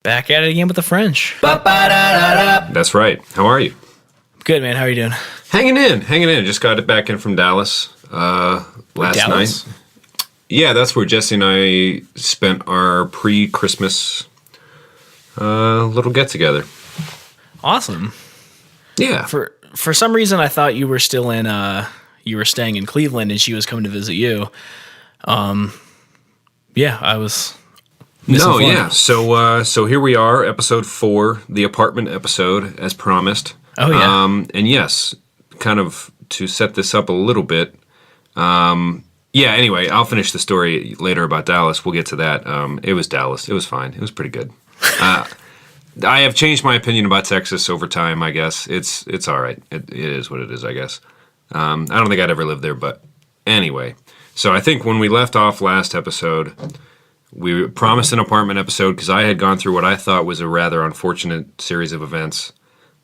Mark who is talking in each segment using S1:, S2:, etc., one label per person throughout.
S1: Back at it again with the French.
S2: That's right. How are you?
S1: Good, man. How are you doing?
S2: Hanging in. Just got it back in from Dallas last night. Yeah, that's where Jesse and I spent our pre-Christmas little get-together.
S1: Awesome.
S2: Yeah.
S1: For some reason, I thought you were still in. You were staying in Cleveland, and she was coming to visit you. Yeah, I was.
S2: No, yeah. So here we are, episode 4, the apartment episode, as promised.
S1: Oh yeah.
S2: And yes, kind of to set this up a little bit. Yeah. Anyway, I'll finish the story later about Dallas. We'll get to that. It was Dallas. It was fine. It was pretty good. I have changed my opinion about Texas over time. I guess it's all right. It is what it is. I guess. I don't think I'd ever live there, but anyway. So I think when we left off last episode, we promised an apartment episode because I had gone through what I thought was a rather unfortunate series of events.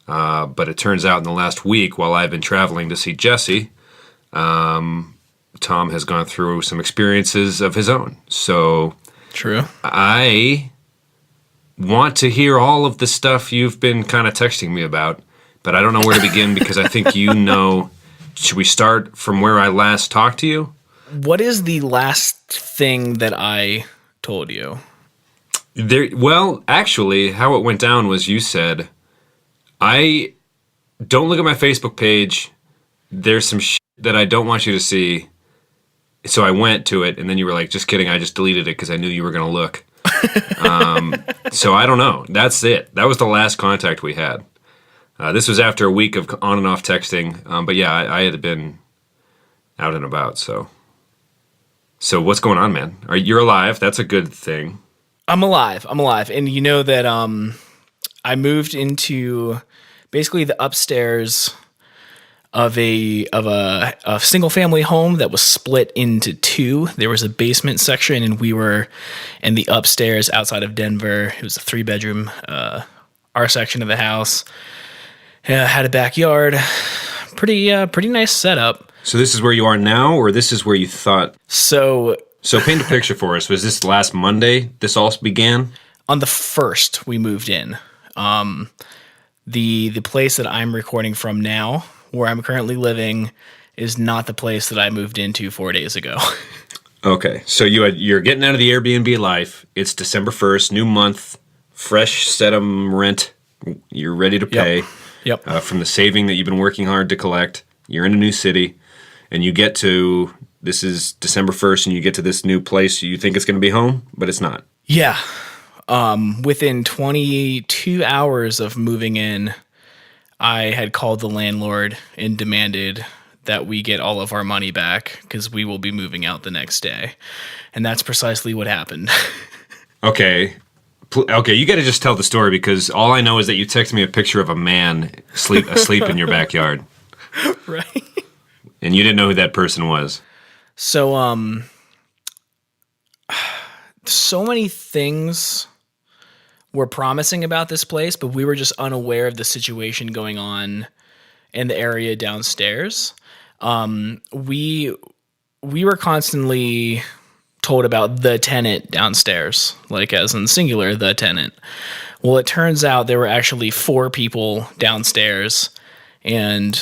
S2: But it turns out in the last week, while I've been traveling to see Jesse, Tom has gone through some experiences of his own. So
S1: True.
S2: I want to hear all of the stuff you've been kind of texting me about, but I don't know where to begin because I think you know. Should we start from where I last talked to you?
S1: What is the last thing that I told you?
S2: Well, actually, how it went down was you said, I don't look at my Facebook page. There's some shit that I don't want you to see. So I went to it, and then you were like, just kidding, I just deleted it because I knew you were going to look. So I don't know. That's it. That was the last contact we had. This was after a week of on and off texting. But yeah, I had been out and about, so what's going on, man? You're alive. That's a good thing.
S1: I'm alive. And you know that I moved into basically the upstairs of a single family home that was split into two. There was a basement section, and we were in the upstairs outside of Denver. It was a 3-bedroom, our section of the house. Had a backyard. Pretty nice setup.
S2: So this is where you are now, or this is where you thought? So paint a picture for us. Was this last Monday this all began?
S1: On the 1st, we moved in. The place that I'm recording from now, where I'm currently living, is not the place that I moved into 4 days ago.
S2: Okay, so you're getting out of the Airbnb life. It's December 1st, new month, fresh set of rent. You're ready to pay.
S1: Yep.
S2: From the saving that you've been working hard to collect. You're in a new city, and you get to, this is December 1st, and you get to this new place. You think it's going to be home, but it's not.
S1: Yeah. Within 22 hours of moving in, I had called the landlord and demanded that we get all of our money back because we will be moving out the next day. And that's precisely what happened.
S2: Okay, you got to just tell the story because all I know is that you texted me a picture of a man asleep in your backyard.
S1: Right.
S2: And you didn't know who that person was.
S1: So, so many things were promising about this place, but we were just unaware of the situation going on in the area downstairs. We were constantly told about the tenant downstairs, like as in singular, the tenant. Well, it turns out there were actually 4 people downstairs, and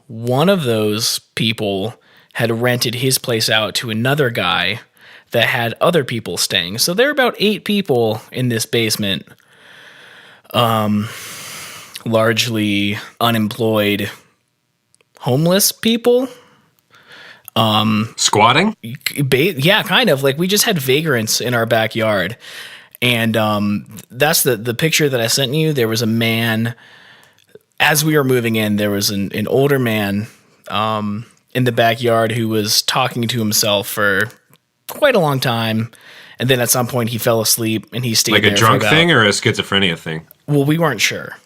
S1: one of those people had rented his place out to another guy that had other people staying. So there were about 8 people in this basement, largely unemployed, homeless people.
S2: Squatting?
S1: Yeah, kind of. Like, we just had vagrants in our backyard. And that's the picture that I sent you. There was a man, as we were moving in, there was an older man in the backyard who was talking to himself for quite a long time. And then at some point he fell asleep and he stayed there.
S2: Like a drunk thing or a schizophrenia thing?
S1: Well, we weren't sure.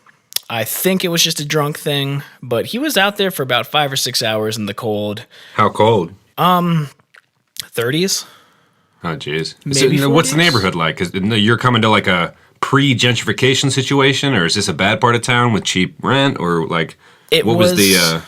S1: I think it was just a drunk thing, but he was out there for about 5 or 6 hours in the cold.
S2: How cold?
S1: 30s.
S2: Oh, jeez.
S1: Maybe
S2: what's
S1: 40s?
S2: the neighborhood like? 'Cause you're coming to like a pre-gentrification situation, or is this a bad part of town with cheap rent, or like
S1: It
S2: what was the?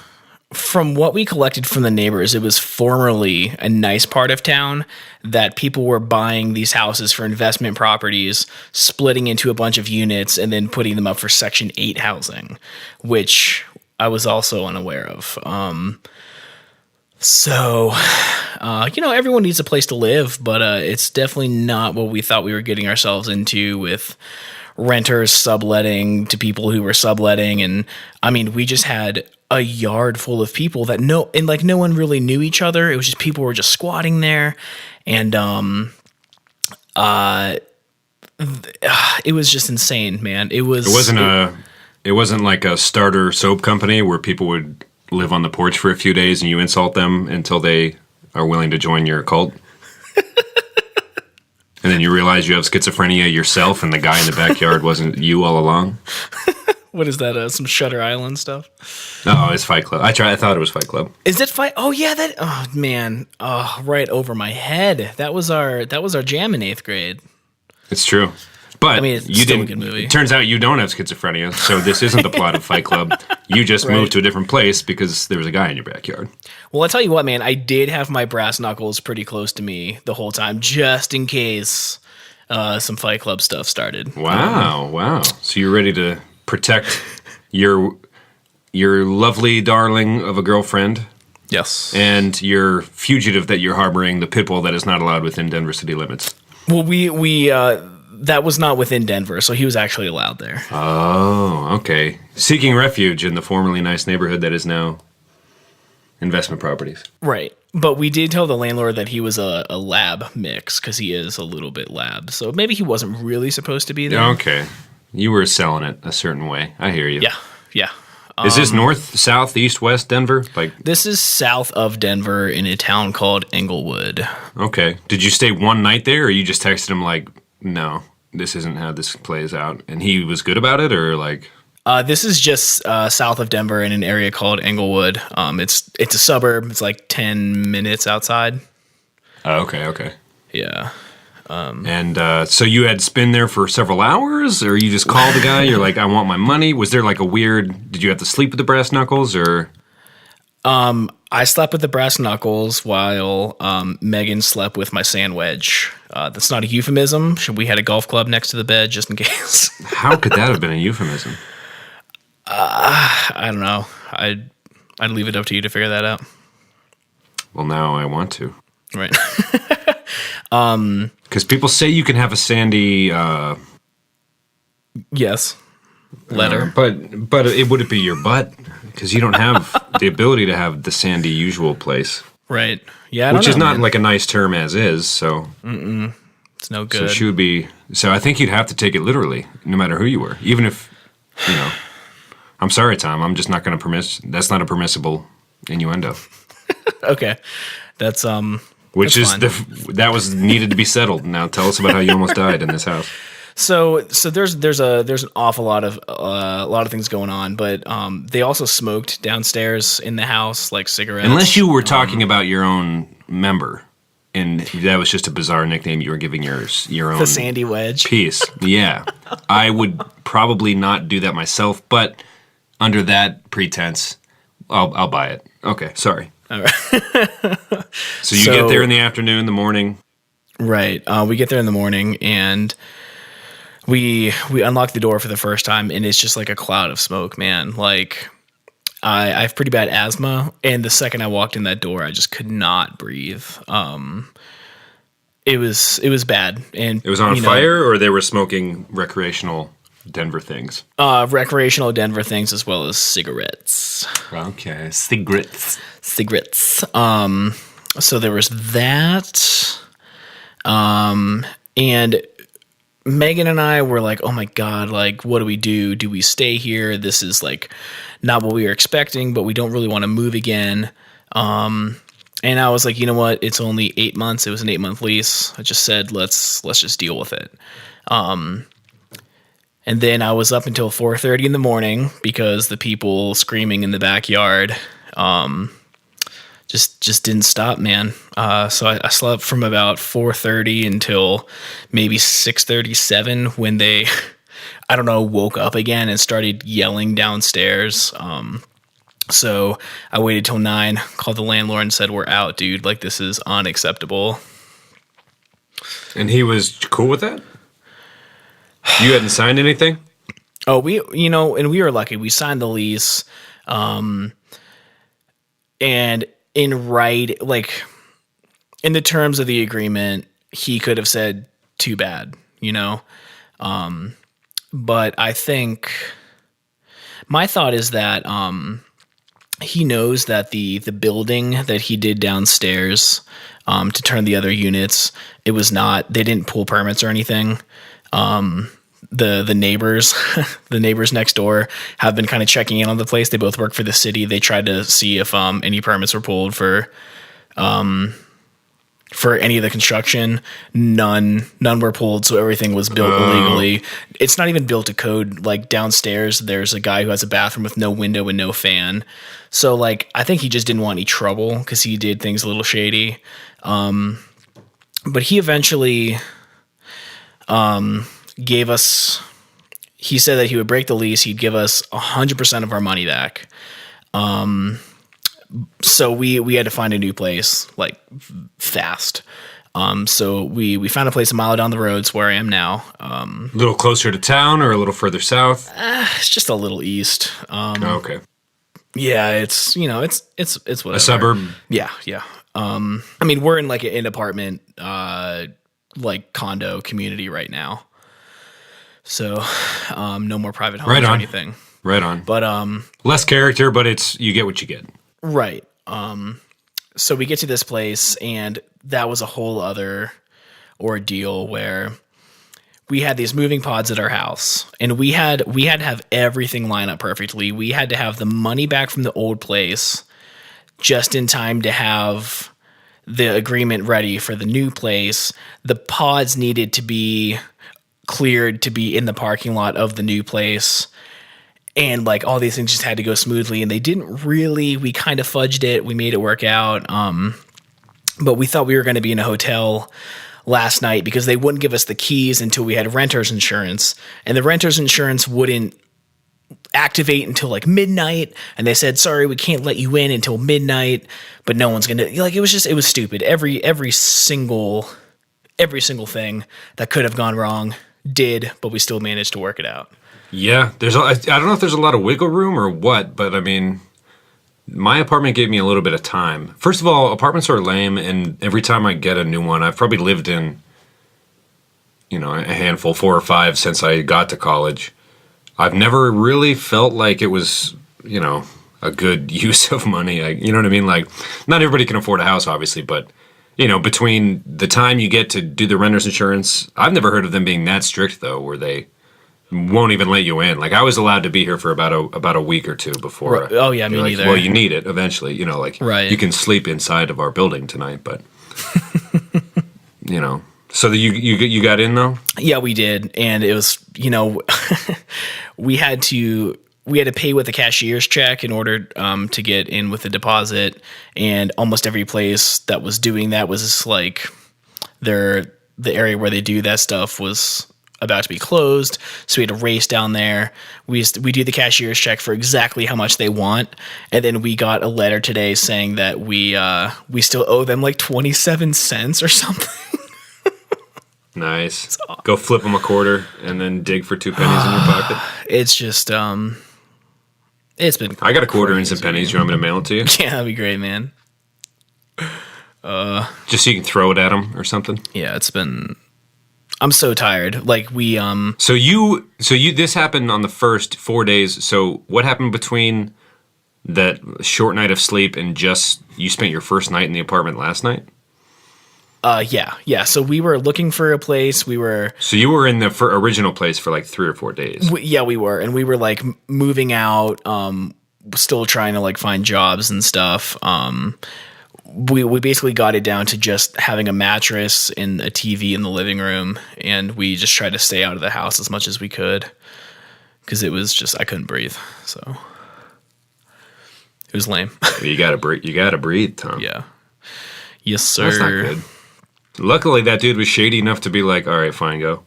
S1: from what we collected from the neighbors, it was formerly a nice part of town that people were buying these houses for investment properties, splitting into a bunch of units, and then putting them up for Section 8 housing, which I was also unaware of. Everyone needs a place to live, but it's definitely not what we thought we were getting ourselves into with renters subletting to people who were subletting. And I mean, we just had a yard full of people that no one really knew each other. It was just people were just squatting there. And it was just insane, man. It wasn't like a starter soap company where people would live on the porch for a few days and you insult them until they are willing to join your cult. And then you realize you have schizophrenia yourself and the guy in the backyard wasn't you all along. What is that? Some Shutter Island stuff?
S2: No, it's Fight Club. I thought it was Fight Club.
S1: Is it Fight? Oh yeah, that. Oh man, right over my head. That was our jam in 8th grade.
S2: It's true. But
S1: I mean, it's still a good movie.
S2: It turns out you don't have schizophrenia, so this isn't the plot of Fight Club. You just moved to a different place because there was a guy in your backyard.
S1: Well, I'll tell you what, man. I did have my brass knuckles pretty close to me the whole time, just in case some Fight Club stuff started.
S2: Wow. So you're ready to protect your lovely darling of a girlfriend.
S1: Yes.
S2: And your fugitive that you're harboring, the pit bull that is not allowed within Denver city limits.
S1: Well, we that was not within Denver, so he was actually allowed there.
S2: Oh, okay. Seeking refuge in the formerly nice neighborhood that is now investment properties.
S1: Right. But we did tell the landlord that he was a lab mix, because he is a little bit lab. So maybe he wasn't really supposed to be there.
S2: Okay. You were selling it a certain way. I hear you.
S1: Yeah.
S2: Is this north, south, east, west Denver?
S1: This is south of Denver in a town called Englewood.
S2: Okay. Did you stay one night there, or you just texted him like, no, this isn't how this plays out? And he was good about it, or like...
S1: This is just south of Denver in an area called Englewood. It's a suburb. It's like 10 minutes outside.
S2: Oh, okay.
S1: Yeah.
S2: So you had been there for several hours, or you just called the guy? You're like, I want my money. Was there like a weird? Did you have to sleep with the brass knuckles, or?
S1: I slept with the brass knuckles while Megan slept with my sand wedge. That's not a euphemism. We had a golf club next to the bed just in case.
S2: How could that have been a euphemism?
S1: I don't know. I'd leave it up to you to figure that out.
S2: Well, now I want to.
S1: Right.
S2: Because people say you can have a sandy.
S1: Yes. Letter.
S2: But would it be your butt? Because you don't have the ability to have the sandy usual place.
S1: Right. Yeah.
S2: Which is not like a nice term as is. So.
S1: It's no good.
S2: So she would be. So I think you'd have to take it literally, no matter who you were, even if, I'm sorry, Tom. I'm just not going to permit. That's not a permissible innuendo.
S1: Okay. That's
S2: Which
S1: that's
S2: is
S1: fine.
S2: that was needed to be settled. Now tell us about how you almost died in this house.
S1: So there's an awful lot of things going on, but they also smoked downstairs in the house, like cigarettes.
S2: Unless you were talking about your own member, and that was just a bizarre nickname you were giving your own.
S1: The Sandy Wedge
S2: piece. Yeah, I would probably not do that myself, but under that pretense, I'll buy it. Okay, sorry.
S1: All right.
S2: So you get there in the afternoon, the morning.
S1: Right. We get there in the morning, and we unlock the door for the first time, and it's just like a cloud of smoke, man. Like, I have pretty bad asthma, and the second I walked in that door, I just could not breathe. It was bad, and
S2: it was on fire, or they were smoking recreational Denver things.
S1: Recreational Denver things, as well as cigarettes.
S2: Okay, cigarettes.
S1: So there was that. And Megan and I were like, oh my God, like, what do we do? Do we stay here? This is like not what we were expecting, but we don't really want to move again. And I was like, you know what? It's only 8 months. It was an 8-month lease. I just said, let's just deal with it. And then I was up until 4:30 in the morning because the people screaming in the backyard, just didn't stop, man. So I slept from about 4:30 until maybe 6:37 when they, I don't know, woke up again and started yelling downstairs. So I waited till 9, called the landlord and said, "We're out, dude. Like, this is unacceptable."
S2: And he was cool with that? You hadn't signed anything?
S1: Oh, and we were lucky. We signed the lease, and in the terms of the agreement, he could have said, "Too bad," But I think my thought is that he knows that the building that he did downstairs to turn the other units, they didn't pull permits or anything. The neighbors, the neighbors next door have been kind of checking in on the place. They both work for the city. They tried to see if any permits were pulled for any of the construction. None were pulled. So everything was built illegally. It's not even built to code. Like downstairs, there's a guy who has a bathroom with no window and no fan. So like, I think he just didn't want any trouble because he did things a little shady. But he eventually, gave us, he said that he would break the lease. He'd give us 100% of our money back. So we had to find a new place like fast. So we found a place a mile down the road. It's where I am now.
S2: A little closer to town or a little further south?
S1: It's just a little east.
S2: Okay.
S1: Yeah, it's whatever.
S2: A suburb?
S1: Yeah. I mean, we're in like an apartment, like condo community right now. So, no more private homes or anything.
S2: Right on.
S1: But,
S2: less character, but you get what you get.
S1: Right. So we get to this place and that was a whole other ordeal where we had these moving pods at our house and we had to have everything line up perfectly. We had to have the money back from the old place just in time to have the agreement ready for the new place. The pods needed to be cleared to be in the parking lot of the new place. And like all these things just had to go smoothly and they didn't really, we kind of fudged it. We made it work out. But we thought we were going to be in a hotel last night because they wouldn't give us the keys until we had renter's insurance, and the renter's insurance wouldn't activate until like midnight. And they said, "Sorry, we can't let you in until midnight," but no one's going to, like, it was stupid. Every single thing that could have gone wrong did, but we still managed to work it out.
S2: Yeah, I don't know if there's a lot of wiggle room or what, but I mean, my apartment gave me a little bit of time. First of all, apartments are lame, and every time I get a new one, I've probably lived in, a handful, 4 or 5 since I got to college. I've never really felt like it was, a good use of money. You know what I mean? Like, not everybody can afford a house, obviously, but, between the time you get to do the renter's insurance, I've never heard of them being that strict, though, where they won't even let you in. Like, I was allowed to be here for about a week or two before.
S1: Right. Oh yeah, me
S2: like,
S1: neither.
S2: Well, you need it eventually.
S1: Right.
S2: You can sleep inside of our building tonight, but So you got in though?
S1: Yeah, we did, and it was we had to pay with a cashier's check in order to get in with the deposit, and almost every place that was doing that was just like the area where they do that stuff was about to be closed, so we had to race down there. We do the cashier's check for exactly how much they want, and then we got a letter today saying that we still owe them like 27 cents or something.
S2: Nice. Go flip them a quarter and then dig for 2 pennies in your pocket.
S1: It's just it's been.
S2: I got a quarter and some pennies. You want me to mail it to you?
S1: Yeah, that'd be great, man.
S2: Just so you can throw it at them or something.
S1: Yeah, it's been. I'm so tired. Like we
S2: So this happened on the first 4 days. So what happened between that short night of sleep and just you spent your first night in the apartment last night?
S1: Yeah. So we were looking for a place.
S2: So you were in the original place for like 3 or 4 days.
S1: We were, and we were like moving out. Still trying to like find jobs and stuff. We basically got it down to just having a mattress and a TV in the living room, and we just tried to stay out of the house as much as we could because it was just I couldn't breathe. So it was lame.
S2: You gotta breathe. You gotta breathe, Tom.
S1: Yeah. Yes, sir.
S2: That's not good. Luckily, that dude was shady enough to be like, "All right, fine, go."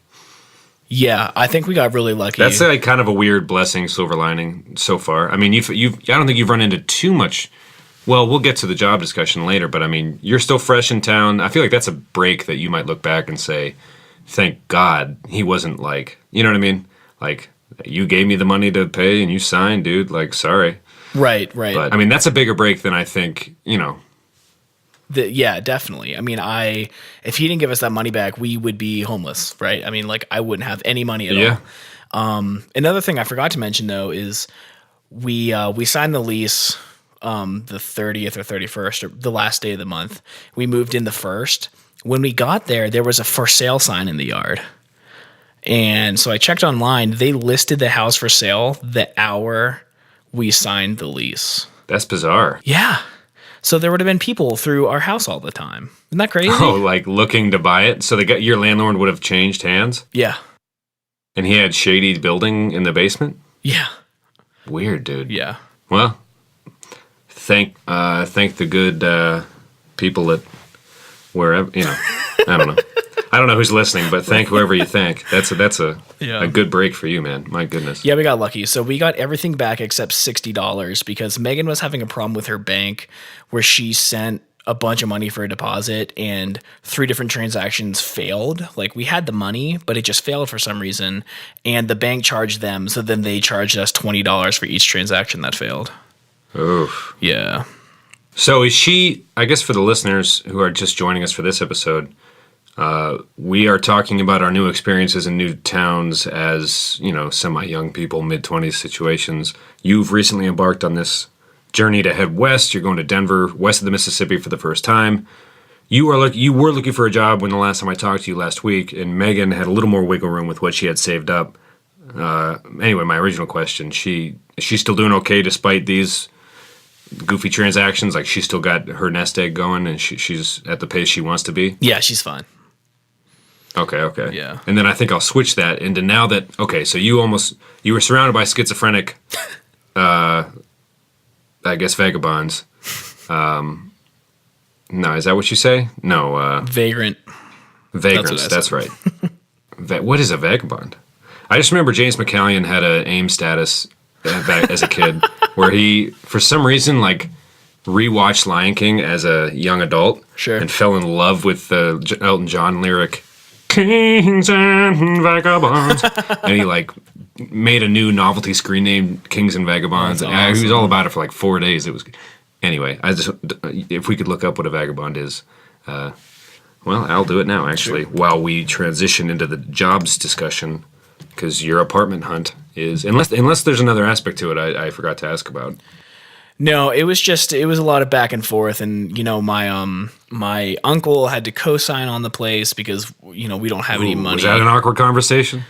S1: Yeah, I think we got really lucky.
S2: That's like kind of a weird blessing, silver lining so far. I mean, I don't think you've run into too much. Well, we'll get to the job discussion later, but I mean, you're still fresh in town. I feel like that's a break that you might look back and say, thank God he wasn't like, you know what I mean? Like, you gave me the money to pay and you signed, dude. Like, sorry.
S1: Right.
S2: But I mean, that's a bigger break than I think,
S1: Yeah, definitely. I mean, if he didn't give us that money back, we would be homeless, right? I mean, like I wouldn't have any money at all. Another thing I forgot to mention though is we signed the lease the 30th or 31st, or the last day of the month. We moved in the 1st. When we got there was a for sale sign in the yard. And so I checked online. They listed the house for sale the hour we signed the lease.
S2: That's bizarre.
S1: Yeah. So there would have been people through our house all the time. Isn't that crazy?
S2: Oh, like looking to buy it? So your landlord would have changed hands?
S1: Yeah.
S2: And he had shady building in the basement?
S1: Yeah.
S2: Weird, dude.
S1: Yeah.
S2: Well, thank the good people at wherever, I don't know. I don't know who's listening, but thank whoever you thank. That's a good break for you, man. My goodness.
S1: Yeah, we got lucky. So we got everything back except $60 because Megan was having a problem with her bank where she sent a bunch of money for a deposit and 3 different transactions failed. Like we had the money, but it just failed for some reason. And the bank charged them. So then they charged us $20 for each transaction that failed.
S2: Oof.
S1: Yeah.
S2: So is she, I guess for the listeners who are just joining us for this episode, we are talking about our new experiences in new towns as, semi-young people, mid-20s situations. You've recently embarked on this journey to head west. You're going to Denver, west of the Mississippi for the first time. You were looking for a job when the last time I talked to you last week, and Megan had a little more wiggle room with what she had saved up. Anyway, my original question, is she still doing okay despite these goofy transactions? Like she's still got her nest egg going and she's at the pace she wants to be?
S1: Yeah, she's fine.
S2: Okay.
S1: Yeah.
S2: And then I think I'll switch that into now that, so you were surrounded by schizophrenic, I guess vagabonds. No, is that what you say? No.
S1: Vagrant.
S2: Vagrants, that's right. What is a vagabond? I just remember James McCallion had an AIM status as a kid where he, for some reason, like, rewatched Lion King as a young adult.
S1: Sure.
S2: And fell in love with the Elton John lyric, Kings and Vagabonds. And he, like, made a new novelty screen named Kings and Vagabonds.
S1: That's
S2: And
S1: awesome.
S2: he was all about it for like 4 days. It was, anyway, if we could look up what a vagabond is, well, I'll do it now, actually, while we transition into the jobs discussion, because your apartment hunt is, unless there's another aspect to it I forgot to ask about.
S1: No, it was a lot of back and forth, and my uncle had to co-sign on the place because we don't have any money.
S2: Was that an awkward conversation?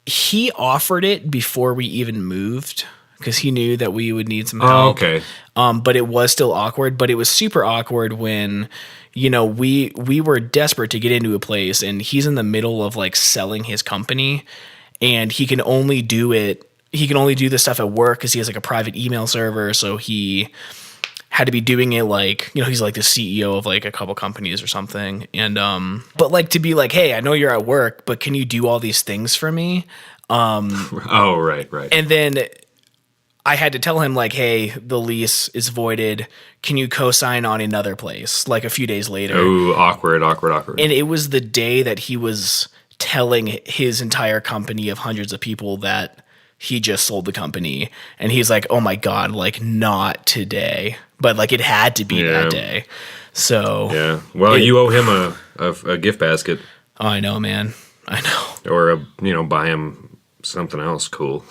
S1: He offered it before we even moved because he knew that we would need some help.
S2: Oh, okay.
S1: But it was still awkward. But it was super awkward when we were desperate to get into a place, and he's in the middle of like selling his company, and he can only do it. He can only do this stuff at work because he has like a private email server. So he had to be doing it like, he's like the CEO of like a couple companies or something. And, but like to be like, hey, I know you're at work, but can you do all these things for me?
S2: Oh, right.
S1: And then I had to tell him like, hey, the lease is voided. Can you co-sign on another place? Like a few days later.
S2: Oh, awkward.
S1: And it was the day that he was telling his entire company of hundreds of people that he just sold the company, and he's like, oh my God, like not today, but like it had to be that day. So
S2: yeah, well, you owe him a gift basket.
S1: Oh, I know, man. I know.
S2: Or buy him something else cool.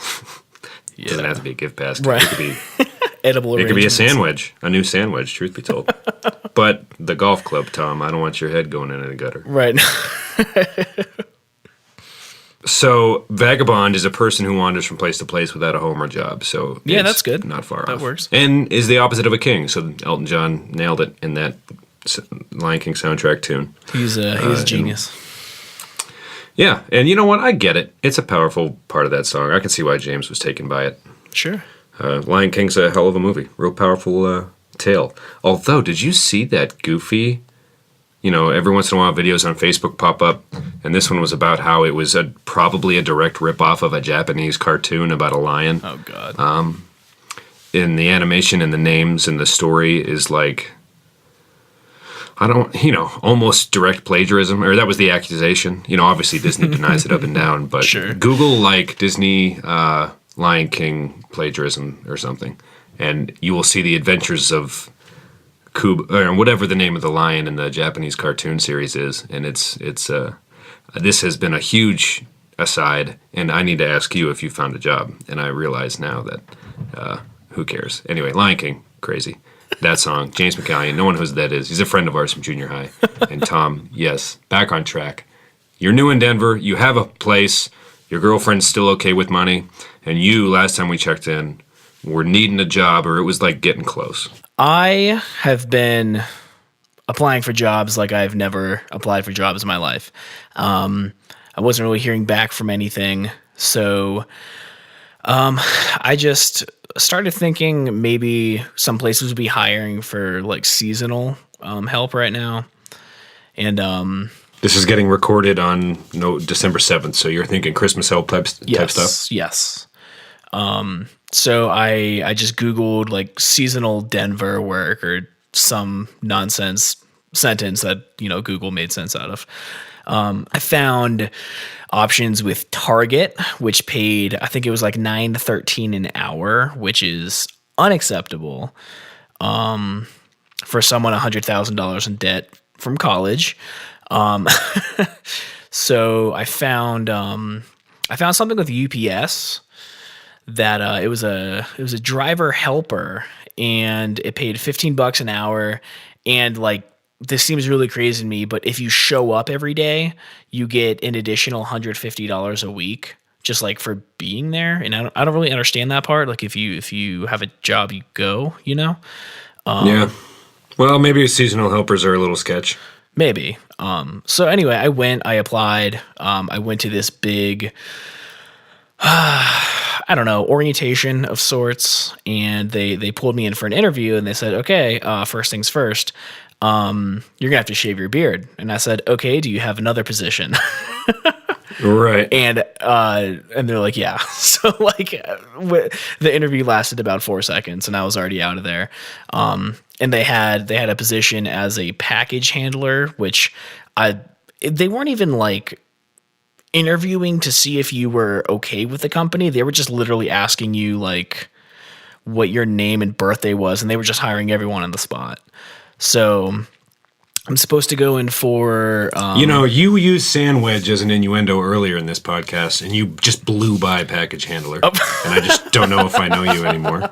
S2: It doesn't have to be a gift basket.
S1: Right.
S2: It could be
S1: edible.
S2: It could be a sandwich, a new sandwich. Truth be told, but the golf club, Tom. I don't want your head going into the gutter.
S1: Right.
S2: So, vagabond is a person who wanders from place to place without a home or job. So,
S1: yeah, that's good.
S2: Not far off.
S1: That works.
S2: And is the opposite of a king. So, Elton John nailed it in that Lion King soundtrack tune.
S1: He's a genius.
S2: Yeah, and you know what? I get it. It's a powerful part of that song. I can see why James was taken by it.
S1: Sure.
S2: Lion King's a hell of a movie. Real powerful tale. Although, did you see that goofy every once in a while videos on Facebook pop up, and this one was about how it was probably a direct ripoff of a Japanese cartoon about a lion.
S1: Oh, God.
S2: In the animation and the names and the story is like, almost direct plagiarism, or that was the accusation. Obviously Disney denies it up and down, but
S1: Sure.
S2: Google like Disney Lion King plagiarism or something, and you will see the adventures of or whatever the name of the lion in the Japanese cartoon series is, and it's this has been a huge aside, and I need to ask you if you found a job, and I realize now that who cares? Anyway, Lion King, crazy. That song, James McCallion, no one knows who that is. He's a friend of ours from junior high. And Tom, yes, back on track. You're new in Denver, you have a place, your girlfriend's still okay with money, and you, last time we checked in, were needing a job, or it was like getting close.
S1: I have been applying for jobs like I've never applied for jobs in my life. I wasn't really hearing back from anything, so I just started thinking maybe some places would be hiring for like seasonal help right now. And
S2: this is getting recorded on December 7th, so you're thinking Christmas help type stuff?
S1: Yes. So I just Googled like seasonal Denver work or some nonsense sentence that, Google made sense out of. I found options with Target, which paid, I think it was like $9.13 an hour, which is unacceptable for someone $100,000 in debt from college. So I found something with UPS that it was a driver helper, and it paid $15 an hour, and like, this seems really crazy to me, but if you show up every day, you get an additional $150 a week, just like for being there. And I don't really understand that part. Like if you have a job, you go,
S2: Yeah. Well, maybe seasonal helpers are a little sketch.
S1: Maybe. So anyway, I applied. I went to this big, I don't know, orientation of sorts, and they pulled me in for an interview, and they said, okay, first things first, you're gonna have to shave your beard. And I said, okay, do you have another position?
S2: Right.
S1: And they're like, yeah. So like the interview lasted about 4 seconds, and I was already out of there. And they had a position as a package handler, which they weren't even like interviewing to see if you were okay with the company. They were just literally asking you like what your name and birthday was, and they were just hiring everyone on the spot. So I'm supposed to go in for...
S2: you used sandwich as an innuendo earlier in this podcast, and you just blew by package handler. Oh. And I just don't know if I know you anymore.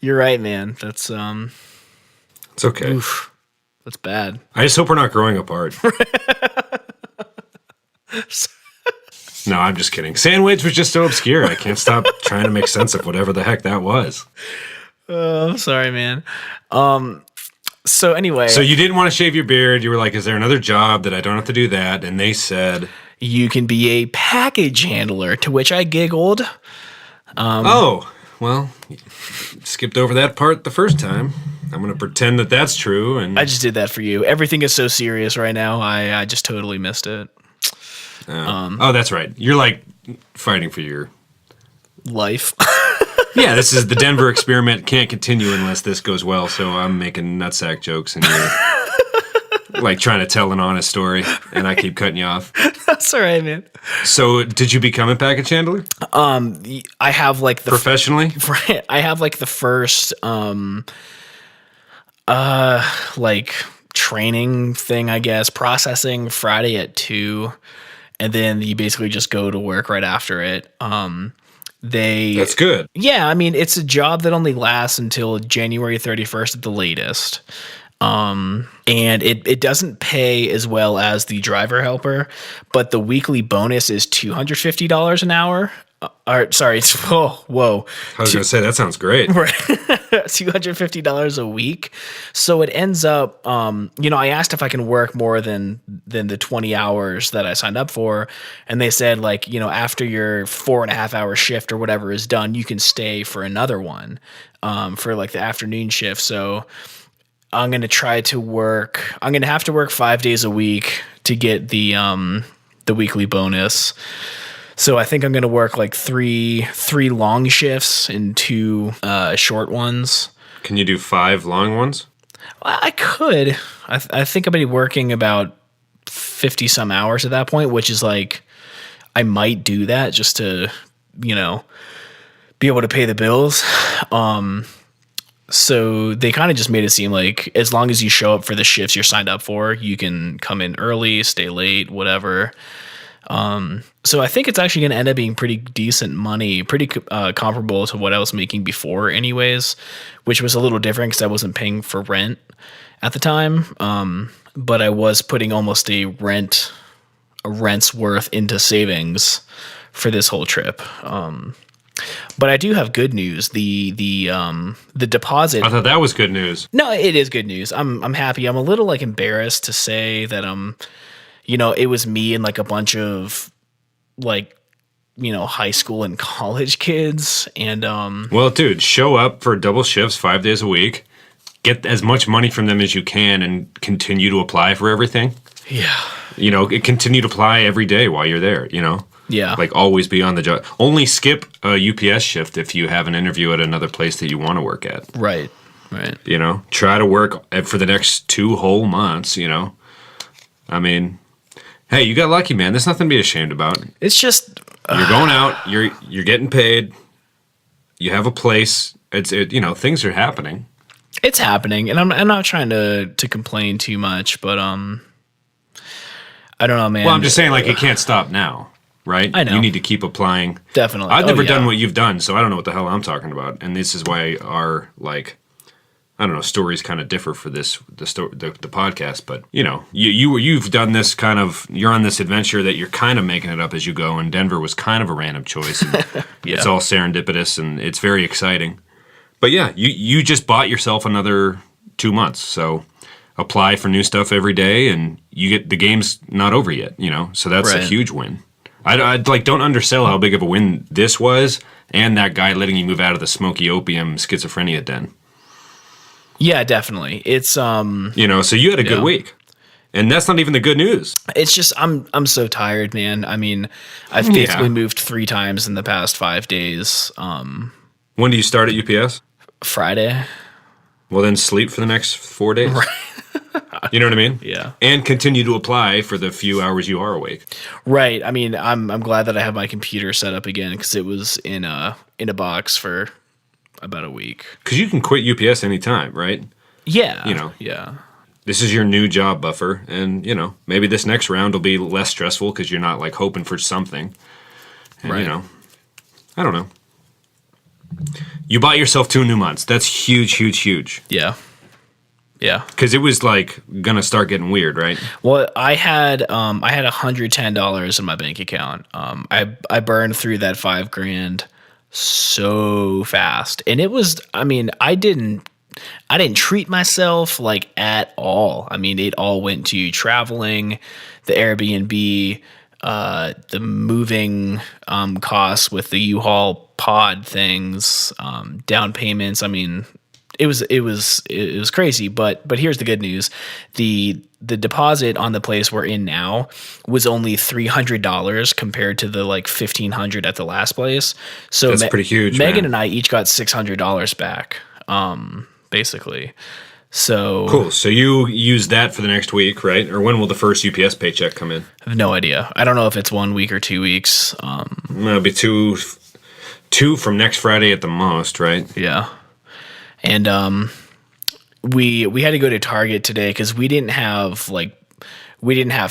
S1: You're right, man. That's...
S2: It's okay.
S1: Oof, that's bad.
S2: I just hope we're not growing apart. No, I'm just kidding. Sandwich was just so obscure. I can't stop trying to make sense of whatever the heck that was.
S1: Oh, sorry, man. So anyway.
S2: So you didn't want to shave your beard. You were like, is there another job that I don't have to do that? And they said...
S1: You can be a package handler, to which I giggled.
S2: Oh, well, skipped over that part the first time. I'm going to pretend that that's true. And
S1: I just did that for you. Everything is so serious right now. I just totally missed it.
S2: Oh, that's right. You're like fighting for your...
S1: life.
S2: Yeah, this is the Denver experiment. Can't continue unless this goes well. So I'm making nutsack jokes, and you're like trying to tell an honest story, and I keep cutting you off.
S1: That's all right, man.
S2: So, did you become a package handler?
S1: I have like the
S2: professionally.
S1: I have like the first like training thing, I guess, processing Friday at 2, and then you basically just go to work right after it. That's
S2: good.
S1: Yeah, I mean, it's a job that only lasts until January 31st at the latest. And it doesn't pay as well as the driver helper, but the weekly bonus is $250 an hour. Sorry, it's whoa.
S2: I was going to say, that sounds great.
S1: Right. $250 a week. So it ends up, I asked if I can work more than the 20 hours that I signed up for. And they said, like, after your 4.5 hour shift or whatever is done, you can stay for another one, for like the afternoon shift. So I'm going to try to work. I'm going to have to work 5 days a week to get the weekly bonus. So I think I'm going to work like three long shifts and 2 short ones.
S2: Can you do 5 long ones?
S1: I could. I think I'm going to be working about 50 some hours at that point, which is like, I might do that just to, be able to pay the bills. So they kind of just made it seem like as long as you show up for the shifts you're signed up for, you can come in early, stay late, whatever. So I think it's actually going to end up being pretty decent money, pretty comparable to what I was making before anyways, which was a little different because I wasn't paying for rent at the time. But I was putting almost a rent's worth into savings for this whole trip. But I do have good news. The deposit.
S2: I thought that was good news.
S1: No, it is good news. I'm happy. I'm a little like embarrassed to say that it was me and like a bunch of like high school and college kids and
S2: Well, dude, show up for double shifts 5 days a week. Get as much money from them as you can and continue to apply for everything.
S1: Yeah.
S2: Continue to apply every day while you're there,
S1: Yeah.
S2: Like always be on the job. Only skip a UPS shift if you have an interview at another place that you want to work at.
S1: Right.
S2: Try to work for the next 2 whole months, I mean, hey, you got lucky, man. There's nothing to be ashamed about.
S1: It's just
S2: you're going out, you're getting paid. You have a place. Things are happening.
S1: It's happening, and I'm not trying to complain too much, but I don't know, man.
S2: Well, I'm just saying, like, it can't stop now, right?
S1: I know.
S2: You need to keep applying.
S1: Definitely.
S2: I've never done what you've done, so I don't know what the hell I'm talking about. And this is why our, like, I don't know, stories kind of differ for the podcast. But, you've done this kind of, you're on this adventure that you're kind of making it up as you go, and Denver was kind of a random choice. And
S1: Yeah.
S2: It's all serendipitous, and it's very exciting. But yeah, you just bought yourself another 2 months, so apply for new stuff every day, and you get the game's not over yet, So that's a huge win. I don't undersell how big of a win this was, and that guy letting you move out of the smoky opium schizophrenia den.
S1: Yeah, definitely. It's
S2: so you had a good week, and that's not even the good news.
S1: It's just I'm so tired, man. I mean, I've basically moved 3 times in the past 5 days.
S2: When do you start at UPS?
S1: Friday.
S2: Well, then sleep for the next 4 days. Right. You know what I mean?
S1: Yeah.
S2: And continue to apply for the few hours you are awake.
S1: Right. I mean, I'm glad that I have my computer set up again because it was in a box for about a week.
S2: Because you can quit UPS anytime, right?
S1: Yeah. Yeah.
S2: This is your new job buffer, and maybe this next round will be less stressful because you're not like hoping for something. And,
S1: right.
S2: I don't know. You bought yourself 2 new months. That's huge, huge, huge.
S1: Yeah. Yeah.
S2: Because it was like gonna start getting weird, right?
S1: Well, I had $110 in my bank account. I burned through that $5,000 so fast, and it was. I mean, I didn't treat myself like at all. I mean, it all went to traveling, the Airbnb, the moving costs with the U-Haul pod things, down payments. I mean, it was crazy. But here's the good news: the deposit on the place we're in now was only $300 compared to the like $1,500 at the last place. So
S2: that's pretty huge.
S1: Megan and I each got $600 back, basically. So
S2: cool. So you use that for the next week, right? Or when will the first UPS paycheck come in?
S1: I have no idea. I don't know if it's 1 week or 2 weeks.
S2: It'll be two from next Friday at the most, right?
S1: Yeah. And we had to go to Target today because we didn't have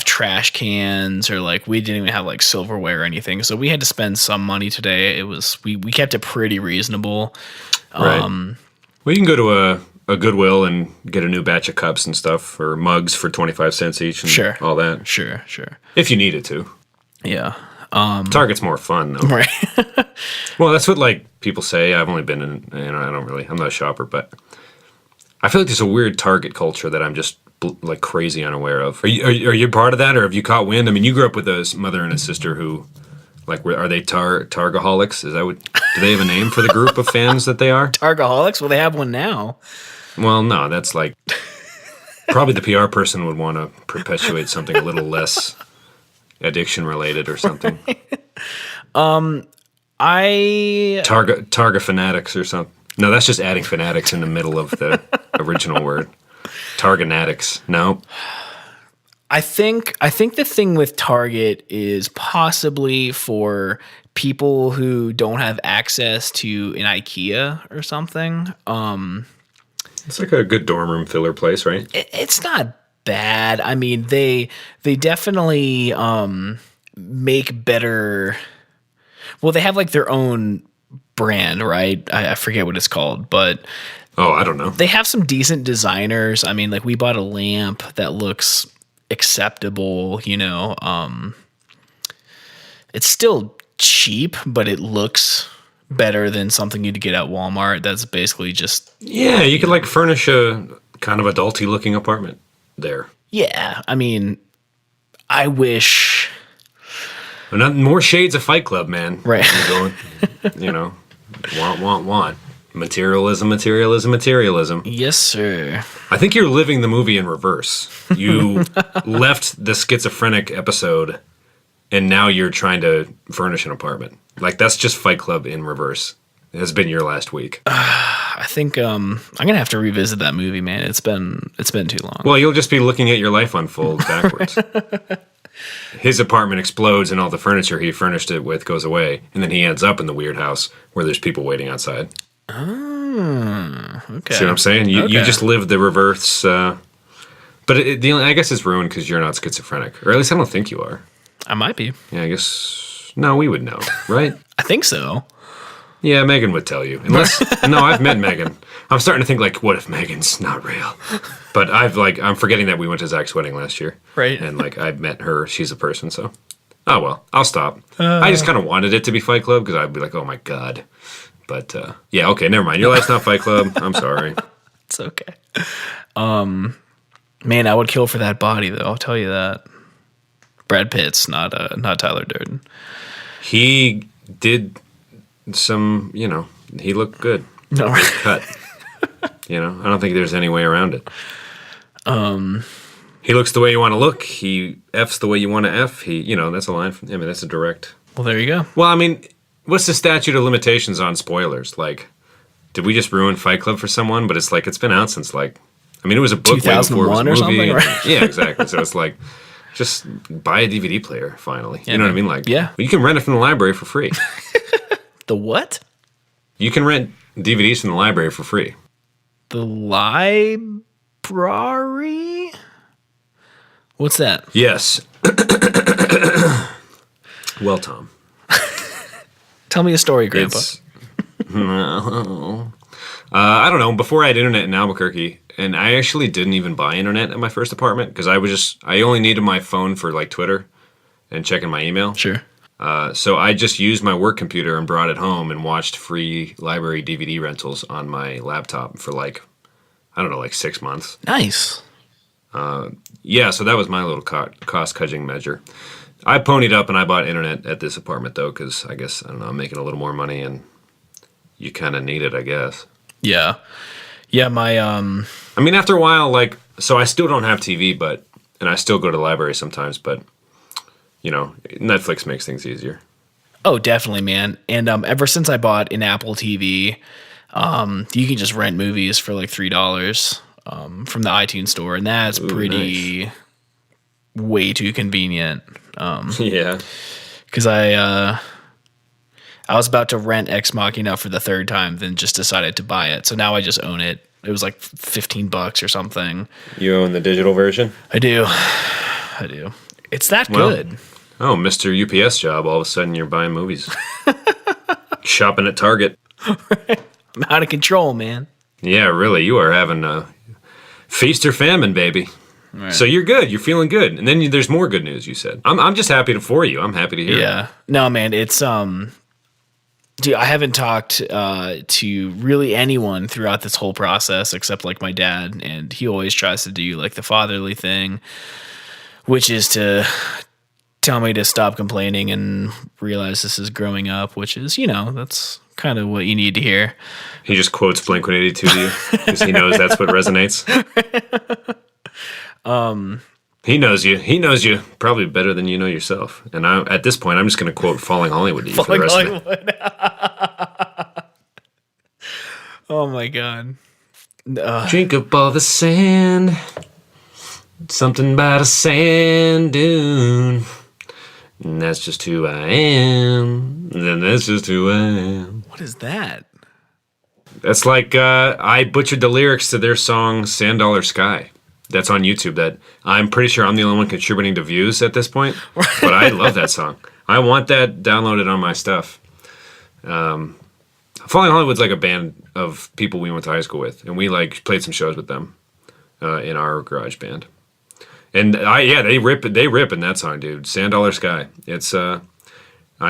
S1: trash cans or like we didn't even have like silverware or anything. So we had to spend some money today. It was we kept it pretty reasonable.
S2: Right. Well, you can go to a Goodwill and get a new batch of cups and stuff or mugs for 25 cents each and all that.
S1: Sure.
S2: If you needed to.
S1: Yeah.
S2: Target's more fun though.
S1: Right.
S2: Well, that's what like people say. I've only been in, I'm not a shopper, but I feel like there's a weird Target culture that I'm just like crazy unaware of. Are you part of that, or have you caught wind? I mean, you grew up with a mother and a sister who, like, are they Targaholics? Is that what? Do they have a name for the group of fans that they are?
S1: Targaholics? Well, they have one now.
S2: Well, no, that's like Probably the PR person would want to perpetuate something a little less addiction related or something. Targa fanatics or something. No, that's just adding fanatics in the middle of the original word. Targanatics. No.
S1: I think the thing with Target is possibly for people who don't have access to an IKEA or something.
S2: It's like a good dorm room filler place, right?
S1: It's not bad. I mean, they definitely make better. Well, they have like their own brand, right? I forget what it's called, but
S2: I don't know.
S1: They have some decent designers. I mean, like we bought a lamp that looks acceptable, it's still cheap, but it looks better than something you'd get at Walmart. That's basically just
S2: you could like furnish a kind of adulty looking apartment there.
S1: Yeah, I mean, I wish.
S2: Not more shades of Fight Club, man.
S1: Right.
S2: Going, want. Materialism.
S1: Yes, sir.
S2: I think you're living the movie in reverse. You left the schizophrenic episode, and now you're trying to furnish an apartment. Like, that's just Fight Club in reverse. It has been your last week.
S1: I think I'm gonna have to revisit that movie, man. It's been too long.
S2: Well, you'll just be looking at your life unfold backwards. His apartment explodes, and all the furniture he furnished it with goes away, and then he ends up in the weird house where there's people waiting outside.
S1: Oh, okay.
S2: See what I'm saying? You just live the reverse. But I guess it's ruined because you're not schizophrenic, or at least I don't think you are.
S1: I might be.
S2: Yeah, I guess. No, we would know, right?
S1: I think so.
S2: Yeah, Megan would tell you. Unless, no, I've met Megan. I'm starting to think, like, what if Megan's not real? But I'm forgetting that we went to Zach's wedding last year.
S1: Right.
S2: And, like, I met her. She's a person, so. Oh, well, I'll stop. I just kind of wanted it to be Fight Club because I'd be like, oh, my God. But, yeah, okay, never mind. Your life's not Fight Club. I'm sorry.
S1: It's okay. Man, I would kill for that body, though. I'll tell you that. Brad Pitt's not Tyler Durden.
S2: He did some, he looked good.
S1: No, right.
S2: Cut. I don't think there's any way around it. He looks the way you want to look. He F's the way you want to F. That's a line from him. That's a direct.
S1: Well, there you go.
S2: Well, I mean, what's the statute of limitations on spoilers? Like, did we just ruin Fight Club for someone? But it's like, it's been out since it was a book
S1: 2001 or something, right?
S2: Yeah, exactly. So it's like, just buy a DVD player, finally.
S1: Yeah,
S2: you know what I mean? Like,
S1: yeah.
S2: You can rent it from the library for free.
S1: The what?
S2: You can rent DVDs from the library for free.
S1: The library? What's that?
S2: Yes. Well, Tom.
S1: Tell me a story, Grandpa.
S2: I don't know. Before I had internet in Albuquerque, and I actually didn't even buy internet at my first apartment because I only needed my phone for like Twitter and checking my email.
S1: Sure.
S2: So I just used my work computer and brought it home and watched free library DVD rentals on my laptop for 6 months.
S1: Nice.
S2: Yeah, so that was my little cost-cutting measure. I ponied up and I bought internet at this apartment, though, because I guess, I don't know, I'm making a little more money and you kind of need it, I guess.
S1: Yeah. Yeah, my...
S2: I mean, after a while, so I still don't have TV, and I still go to the library sometimes, but, Netflix makes things easier.
S1: Oh, definitely, man. And ever since I bought an Apple TV, you can just rent movies for like $3 from the iTunes store, and that's pretty
S2: nice.
S1: Way too convenient.
S2: Yeah.
S1: Because I was about to rent Ex Machina for the third time, then just decided to buy it. So now I just own it. It was like $15 or something.
S2: You own the digital version?
S1: I do. It's that good.
S2: Oh, Mr. UPS job. All of a sudden you're buying movies. Shopping at Target.
S1: I'm out of control, man.
S2: Yeah, really. You are having a feast or famine, baby. Right. So you're good. You're feeling good. And then there's more good news, you said. I'm just happy for you. I'm happy to hear it.
S1: Yeah. No, man, it's... Dude, I haven't talked to really anyone throughout this whole process except like my dad, and he always tries to do like the fatherly thing, which is to tell me to stop complaining and realize this is growing up, which is, that's kind of what you need to hear.
S2: He just quotes Blink-182 to you because he knows that's what resonates. He knows you. He knows you probably better than you know yourself. And at this point, I'm just going to quote Falling Hollywood to you for the rest of it.
S1: Oh my God.
S2: Drink up all the sand. Something about a sand dune. And that's just who I am. And that's just who I am.
S1: What is that?
S2: That's like I butchered the lyrics to their song Sand Dollar Sky. That's on YouTube. That I'm pretty sure I'm the only one contributing to views at this point. But I love that song. I want that downloaded on my stuff. Falling Hollywood's like a band of people we went to high school with. And we like played some shows with them in our garage band. And they rip in that song, dude. Sand Dollar Sky. It's I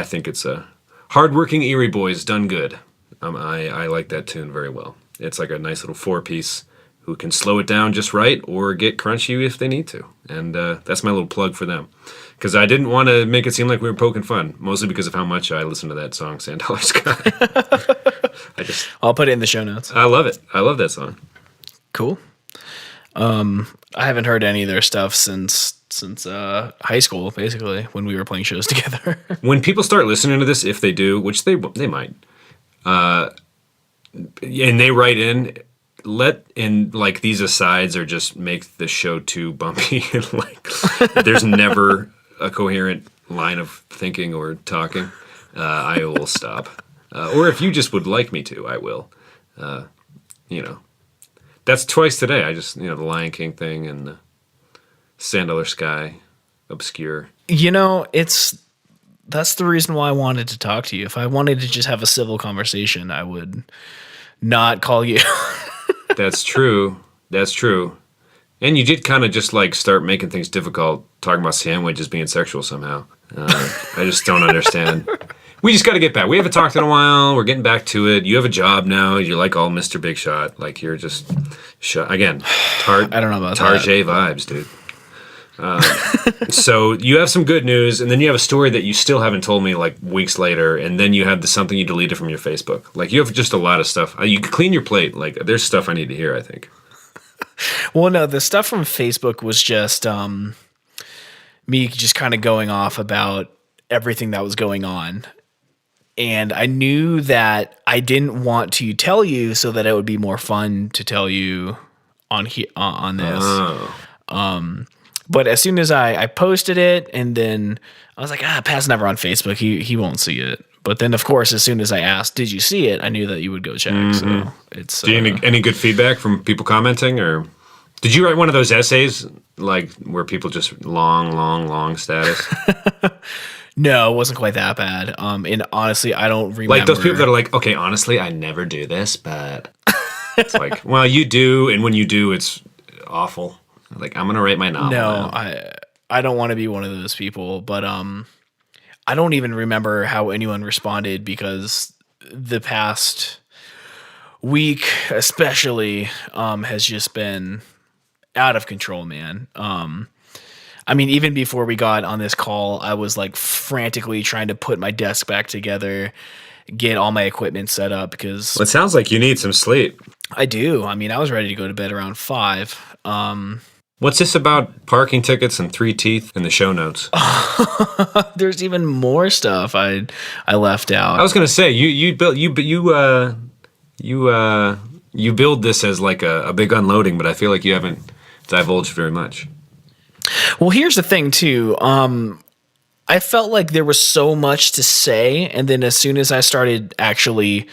S2: think it's a hardworking Erie boys done good. I like that tune very well. It's like a nice little 4-piece who can slow it down just right or get crunchy if they need to. And that's my little plug for them. Because I didn't want to make it seem like we were poking fun, mostly because of how much I listened to that song, Sand Dollar Sky.
S1: I'll put it in the show notes.
S2: I love it. I love that song.
S1: Cool. I haven't heard any of their stuff since high school, basically, when we were playing shows together.
S2: When people start listening to this, if they do, which they might, and they write in, like these asides or just make the show too bumpy. And like there's never a coherent line of thinking or talking. I will stop. Or if you just would like me to, I will. That's twice today. I just, the Lion King thing and the Sand Dollar Sky, obscure.
S1: That's the reason why I wanted to talk to you. If I wanted to just have a civil conversation, I would not call you.
S2: That's true. That's true. And you did kind of just like start making things difficult, talking about sandwiches being sexual somehow. I just don't understand. We just got to get back. We haven't talked in a while. We're getting back to it. You have a job now. You're like all Mr. Big Shot. Like you're just again. I don't know about Tarjay vibes, dude. So you have some good news, and then you have a story that you still haven't told me like weeks later, and then you have something you deleted from your Facebook. Like you have just a lot of stuff. You can clean your plate. Like there's stuff I need to hear, I think.
S1: Well, no, the stuff from Facebook was just me just kind of going off about everything that was going on. And I knew that I didn't want to tell you so that it would be more fun to tell you on this.
S2: Oh.
S1: But as soon as I posted it, and then I was like, Pat's never on Facebook. He won't see it. But then, of course, as soon as I asked, did you see it? I knew that you would go check. Mm-hmm. So it's.
S2: Do you any good feedback from people commenting, or did you write one of those essays like where people just long status?
S1: No, it wasn't quite that bad. And honestly, I don't remember.
S2: Like those people that are like, okay, honestly, I never do this, but it's like, well, you do, and when you do, it's awful. Like, I'm gonna write my novel.
S1: No, I don't want to be one of those people, but I don't even remember how anyone responded because the past week, especially, has just been out of control, man. I mean, even before we got on this call, I was like frantically trying to put my desk back together, get all my equipment set up because.
S2: Well, it sounds like you need some sleep.
S1: I do. I mean, I was ready to go to bed around 5.
S2: What's this about parking tickets and 3 teeth in the show notes?
S1: There's even more stuff I left out.
S2: I was gonna say you build this as like a big unloading, but I feel like you haven't divulged very much.
S1: Well, here's the thing too. I felt like there was so much to say, and then as soon as I started actually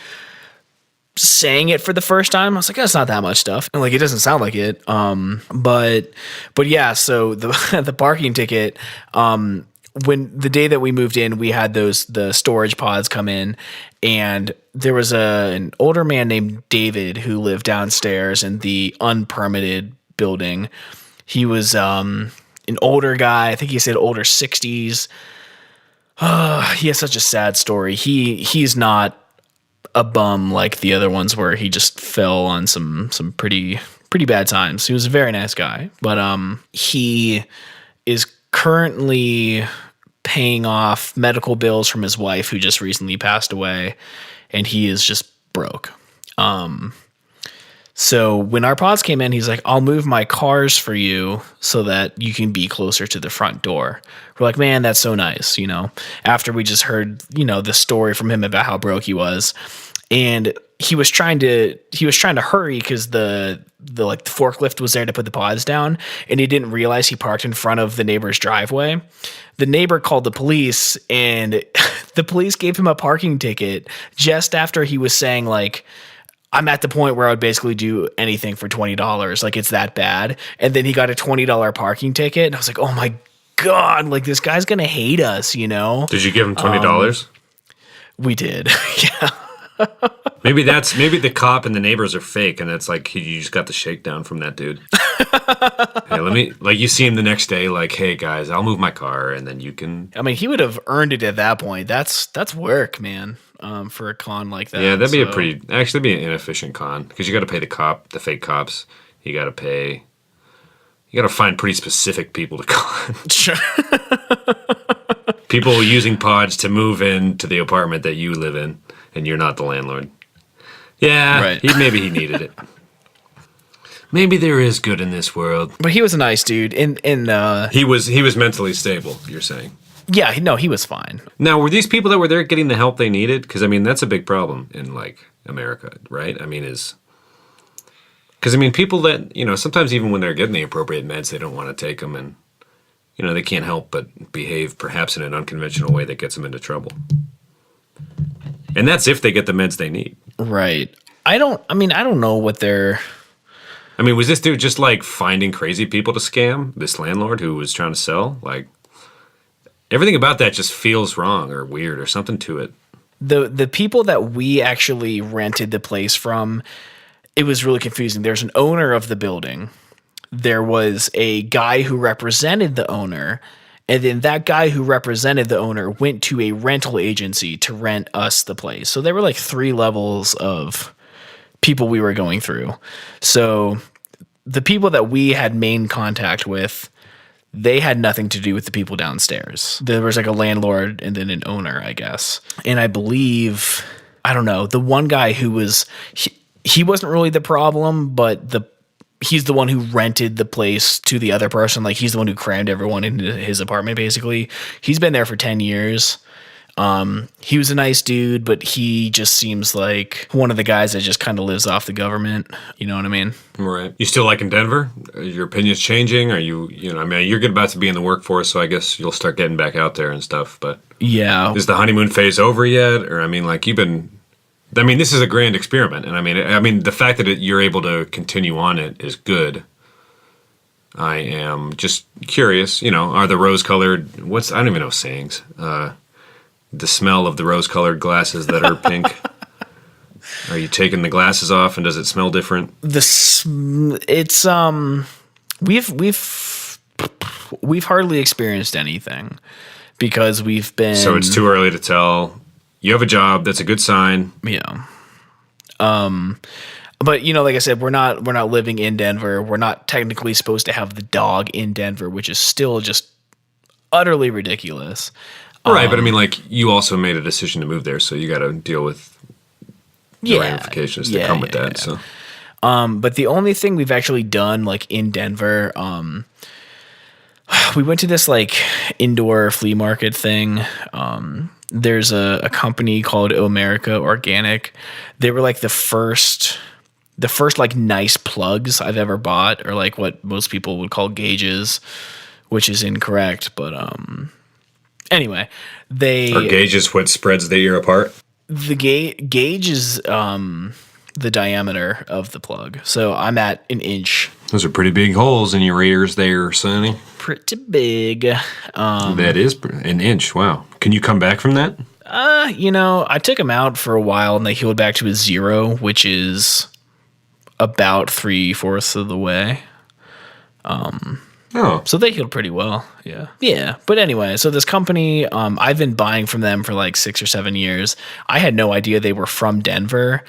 S1: saying it for the first time, I was like, that's not that much stuff. And like, it doesn't sound like it. But yeah, so the parking ticket, when the day that we moved in, we had the storage pods come in, and there was an older man named David who lived downstairs in the unpermitted building. He was, an older guy. I think he said older 60s. He has such a sad story. He's not a bum like the other ones where he just fell on some pretty bad times. He was a very nice guy, but he is currently paying off medical bills from his wife who just recently passed away, and he is just broke. So when our pods came in, he's like, I'll move my cars for you so that you can be closer to the front door. We're like, man, that's so nice, you know, after we just heard, you know, the story from him about how broke he was. And he was trying to hurry because the forklift was there to put the pods down, and he didn't realize he parked in front of the neighbor's driveway. The neighbor called the police, and the police gave him a parking ticket just after he was saying, like, I'm at the point where I would basically do anything for $20. Like, it's that bad. And then he got a $20 parking ticket. And I was like, oh my God, like, this guy's going to hate us, you know?
S2: Did you give him $20?
S1: We did. Yeah.
S2: Maybe the cop and the neighbors are fake, and it's like you just got the shakedown from that dude. Hey, you see him the next day, like, hey guys, I'll move my car, and then you can.
S1: I mean, he would have earned it at that point. That's work, man. For a con like that.
S2: Yeah, that'd be that'd be an inefficient con because you got to pay the fake cops. You got to find pretty specific people to con.
S1: Sure.
S2: People using pods to move into the apartment that you live in, and you're not the landlord. Yeah,
S1: right.
S2: Maybe he needed it. Maybe there is good in this world.
S1: But he was a nice dude.
S2: He was mentally stable, you're saying.
S1: Yeah, no, he was fine.
S2: Now, were these people that were there getting the help they needed? Because, I mean, that's a big problem in, like, America, right? I mean, because, I mean, people that, you know, sometimes even when they're getting the appropriate meds, they don't want to take them, and, you know, they can't help but behave perhaps in an unconventional way that gets them into trouble. And that's if they get the meds they need.
S1: Right. I don't know what they're...
S2: I mean, was this dude just, like, finding crazy people to scam? This landlord who was trying to sell? Like... Everything about that just feels wrong or weird or something to it.
S1: The people that we actually rented the place from, it was really confusing. There's an owner of the building. There was a guy who represented the owner. And then that guy who represented the owner went to a rental agency to rent us the place. So there were like 3 levels of people we were going through. So the people that we had main contact with, they had nothing to do with the people downstairs. There was like a landlord and then an owner, I guess. And I believe, I don't know, the one guy who was, he wasn't really the problem, but he's the one who rented the place to the other person. Like, he's the one who crammed everyone into his apartment, basically. He's been there for 10 years. He was a nice dude, but he just seems like one of the guys that just kind of lives off the government. You know what I mean?
S2: Right. You still liking Denver? Are your opinions changing? Are you know, I mean, you're about to be in the workforce, so I guess you'll start getting back out there and stuff. But
S1: yeah,
S2: is the honeymoon phase over yet? Or, I mean, like, this is a grand experiment. And I mean, the fact that you're able to continue on it is good. I am just curious, you know, are the rose-colored, I don't even know sayings, the smell of the rose-colored glasses that are pink. Are you taking the glasses off, and does it smell different?
S1: We've hardly experienced anything because we've been.
S2: So it's too early to tell. You have a job. That's a good sign.
S1: Yeah. But, you know, like I said, we're not living in Denver. We're not technically supposed to have the dog in Denver, which is still just utterly ridiculous.
S2: Right, but I mean, like, you also made a decision to move there, so you got to deal with the ramifications that come with that. So,
S1: but the only thing we've actually done, like, in Denver, we went to this, like, indoor flea market thing. There's a company called Omerica Organic. They were, like, the first like nice plugs I've ever bought, or like what most people would call gauges, which is incorrect, but anyway,
S2: are gauges what spreads the ear apart?
S1: The gauge is the diameter of the plug. So I'm at an inch.
S2: Those are pretty big holes in your ears there, Sonny.
S1: Pretty big.
S2: That is an inch. Wow. Can you come back from that?
S1: You know, I took them out for a while and they healed back to a 0, which is about 3/4 of the way. So they healed pretty well. Yeah. But anyway, so this company, I've been buying from them for like 6 or 7 years. I had no idea they were from Denver,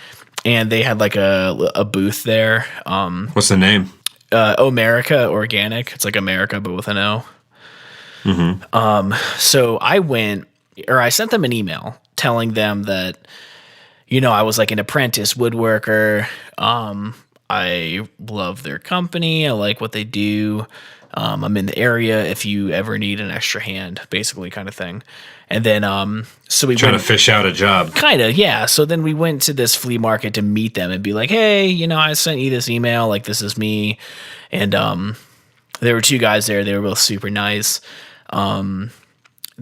S1: and they had like a booth there.
S2: What's the name?
S1: Omerica Organic. It's like America, but with an O. Mm-hmm. So I sent them an email telling them that, you know, I was like an apprentice woodworker. I love their company. I like what they do. I'm in the area if you ever need an extra hand, basically, kind of thing. And then, so we
S2: Trying
S1: went,
S2: to fish out a job.
S1: kind of, yeah. So then we went to this flea market to meet them and be like, hey, I sent you this email. Like, this is me. And there were two guys there. They were both super nice.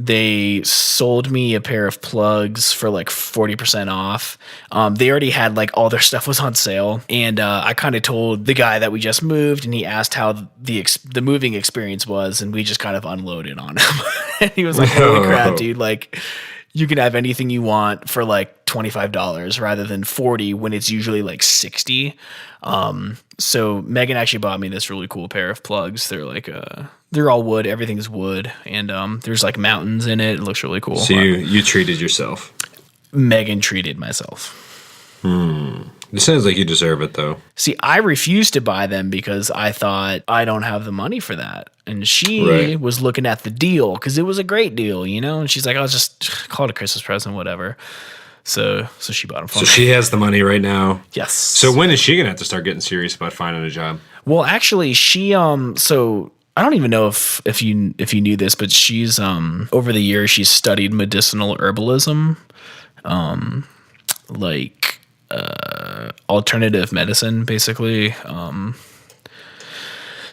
S1: They sold me a pair of plugs for like 40% off. They already had like all their stuff was on sale. And I kind of told the guy that we just moved, and he asked how the moving experience was. And we just kind of unloaded on him. And he was like, holy crap, dude. Like, you can have anything you want for like $25 rather than 40 when it's usually like 60. So Megan actually bought me this really cool pair of plugs. They're like, they're all wood. Everything's wood. And, there's like mountains in it. It looks really cool.
S2: So you treated yourself.
S1: Megan treated myself.
S2: It sounds like you deserve it, though.
S1: See, I refused to buy them because I thought I don't have the money for that. And she was looking at the deal because it was a great deal, and she's like, I'll just call it a Christmas present, whatever. So she bought them for me.
S2: So she has the money right now.
S1: Yes.
S2: So when is she going to have to start getting serious about finding a job?
S1: Well, actually, she so I don't even know if you knew this, but she's over the years she's studied medicinal herbalism, like alternative medicine, basically.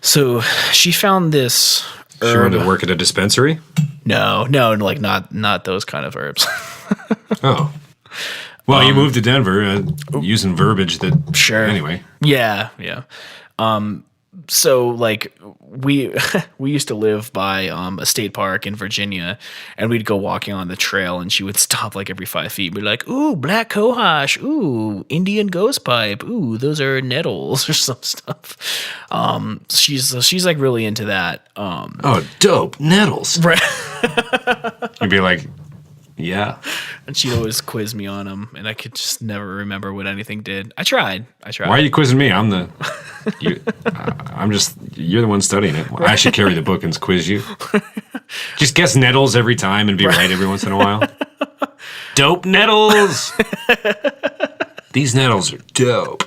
S1: So she found this herb.
S2: She wanted to work at a dispensary?
S1: No, like not those kind of herbs.
S2: Oh. Well, you moved to Denver using verbiage that...
S1: Sure.
S2: Anyway.
S1: Yeah. So like we used to live by a state park in Virginia, and we'd go walking on the trail, and she would stop like every 5 feet. We'd be like, ooh, black cohosh, ooh, Indian ghost pipe, ooh, those are nettles or some stuff. She's like really into that.
S2: Oh, dope, nettles.
S1: Right.
S2: You'd be like, yeah.
S1: And she'd always quiz me on them, and I could just never remember what anything did. I tried.
S2: Why are you quizzing me? I'm you're the one studying it. I should carry the book and quiz you. Just guess nettles every time and be right every once in a while. Dope nettles. These nettles are dope.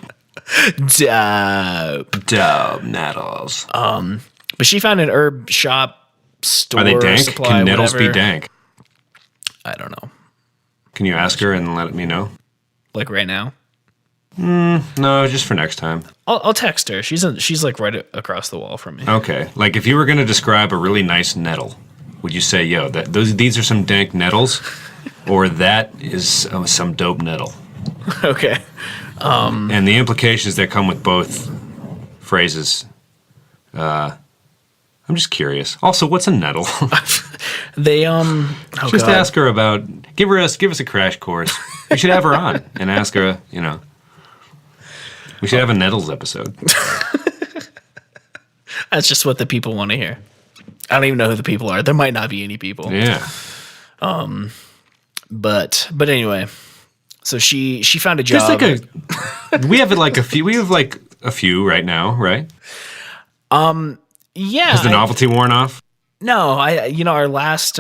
S2: Dope nettles.
S1: But she found an herb shop store.
S2: Are they dank?
S1: Supply,
S2: Can nettles
S1: whatever.
S2: be dank?
S1: I don't know.
S2: Can you ask her and let me know?
S1: Like right now?
S2: No, just for next time.
S1: I'll text her. She's like right across the wall from me.
S2: Okay. Like if you were going to describe a really nice nettle, would you say, yo, these are some dank nettles, or that is some dope nettle?
S1: Okay.
S2: And the implications that come with both phrases. I'm just curious. Also, what's a nettle?
S1: They
S2: just ask her about. Give us a crash course. We should have her on and ask her. We should have a Nettles episode.
S1: That's just what the people want to hear. I don't even know who the people are. There might not be any people.
S2: Yeah.
S1: But anyway, so she found a job.
S2: We have like a few. We have like a few right now, right?
S1: Yeah.
S2: Has the novelty worn off?
S1: No, our last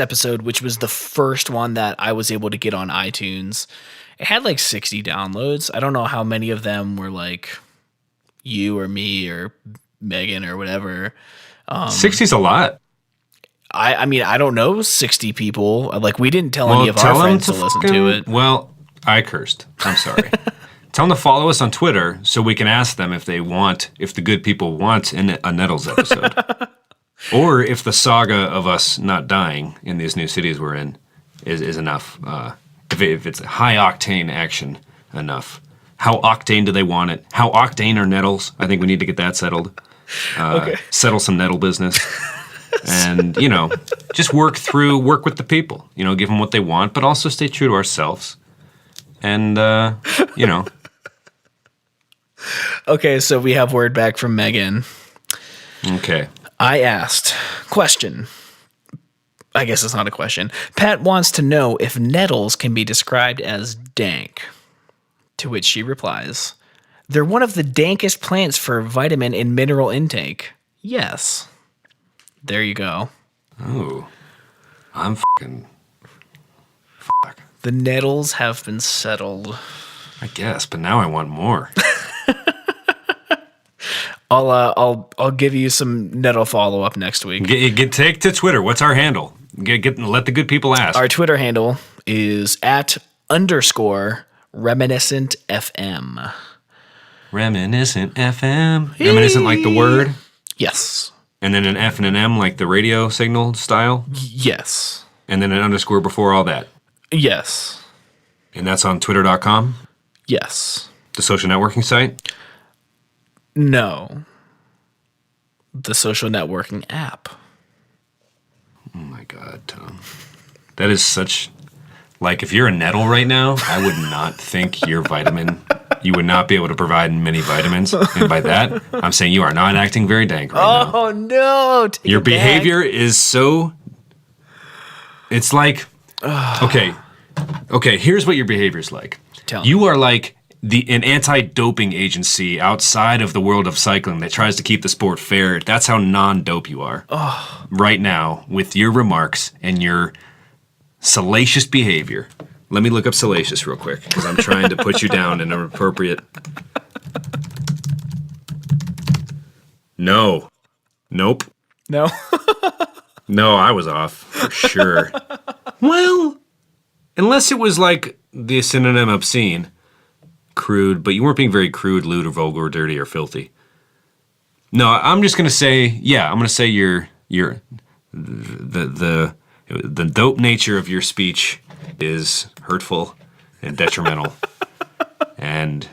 S1: episode, which was the first one that I was able to get on iTunes, it had like 60 downloads. I don't know how many of them were like you or me or Megan or whatever.
S2: 60's a lot.
S1: I mean, I don't know 60 people. Like, we didn't tell any of our friends to listen to it.
S2: Well, I cursed. I'm sorry. Tell them to follow us on Twitter so we can ask them if the good people want a Nettles episode. Or if the saga of us not dying in these new cities we're in is enough. If it's high octane action enough. How octane do they want it? How octane are Nettles? I think we need to get that settled.
S1: Okay.
S2: Settle some Nettle business. And, just work with the people. Give them what they want, but also stay true to ourselves. And,
S1: Okay, so we have word back from Megan.
S2: Okay.
S1: I asked, question. I guess it's not a question. Pat wants to know if nettles can be described as dank. To which she replies, they're one of the dankest plants for vitamin and mineral intake. Yes. There you go.
S2: Oh. I'm fuck.
S1: The nettles have been settled.
S2: I guess, but now I want more.
S1: I'll give you some Nettle follow up next week.
S2: Take to Twitter. What's our handle? Let the good people ask.
S1: Our Twitter handle is @_Reminiscent FM.
S2: Reminiscent FM. Reminiscent like the word?
S1: Yes.
S2: And then an F and an M like the radio signal style?
S1: Yes.
S2: And then an underscore before all that?
S1: Yes.
S2: And that's on twitter.com?
S1: Yes.
S2: The social networking site?
S1: No. The social networking app.
S2: Oh my God, Tom. That is such... Like, if you're a Nettle right now, I would not think your vitamin... You would not be able to provide many vitamins. And by that, I'm saying you are not acting very dank right now.
S1: Oh, no.
S2: Your behavior is so... It's like... Okay, here's what your behavior is like.
S1: Tell me.
S2: You are like an anti-doping agency outside of the world of cycling that tries to keep the sport fair. That's how non-dope you are right now with your remarks and your salacious behavior. Let me look up salacious real quick because I'm trying to put you down in an appropriate... No. Nope.
S1: No.
S2: No, I was off for sure. Well, unless it was like the synonym obscene, crude, but you weren't being very crude, lewd, or vulgar, or dirty, or filthy. No, I'm just gonna say, I'm gonna say the dope nature of your speech is hurtful and detrimental, and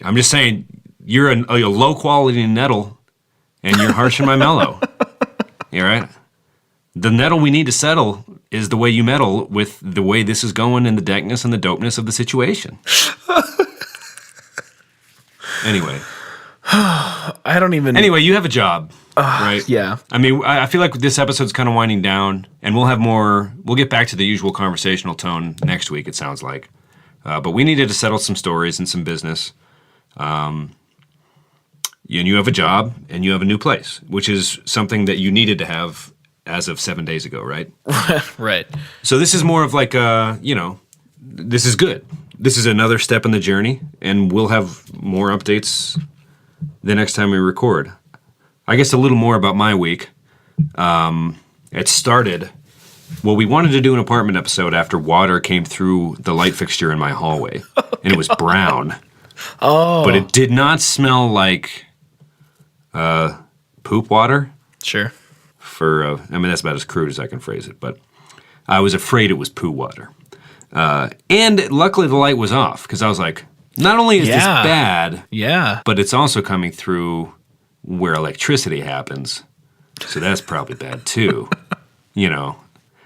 S2: I'm just saying you're a low quality Nettle, and you're harshing my mellow. You all right? The Nettle we need to settle is the way you meddle with the way this is going and the dankness and the dopeness of the situation. Anyway.
S1: I don't even...
S2: Anyway, you have a job, right?
S1: Yeah.
S2: I mean, I feel like this episode's kind of winding down, and we'll get back to the usual conversational tone next week, it sounds like. But we needed to settle some stories and some business. And you have a job, and you have a new place, which is something that you needed to have as of 7 days ago, right?
S1: Right.
S2: So this is more of like this is good. This is another step in the journey, and we'll have more updates the next time we record. I guess a little more about my week. It started... Well, we wanted to do an apartment episode after water came through the light fixture in my hallway, and it was brown.
S1: Oh.
S2: But it did not smell like poop water.
S1: Sure.
S2: That's about as crude as I can phrase it, but I was afraid it was poo water. And luckily the light was off, because I was like, not only is this bad, but it's also coming through where electricity happens, so that's probably bad too,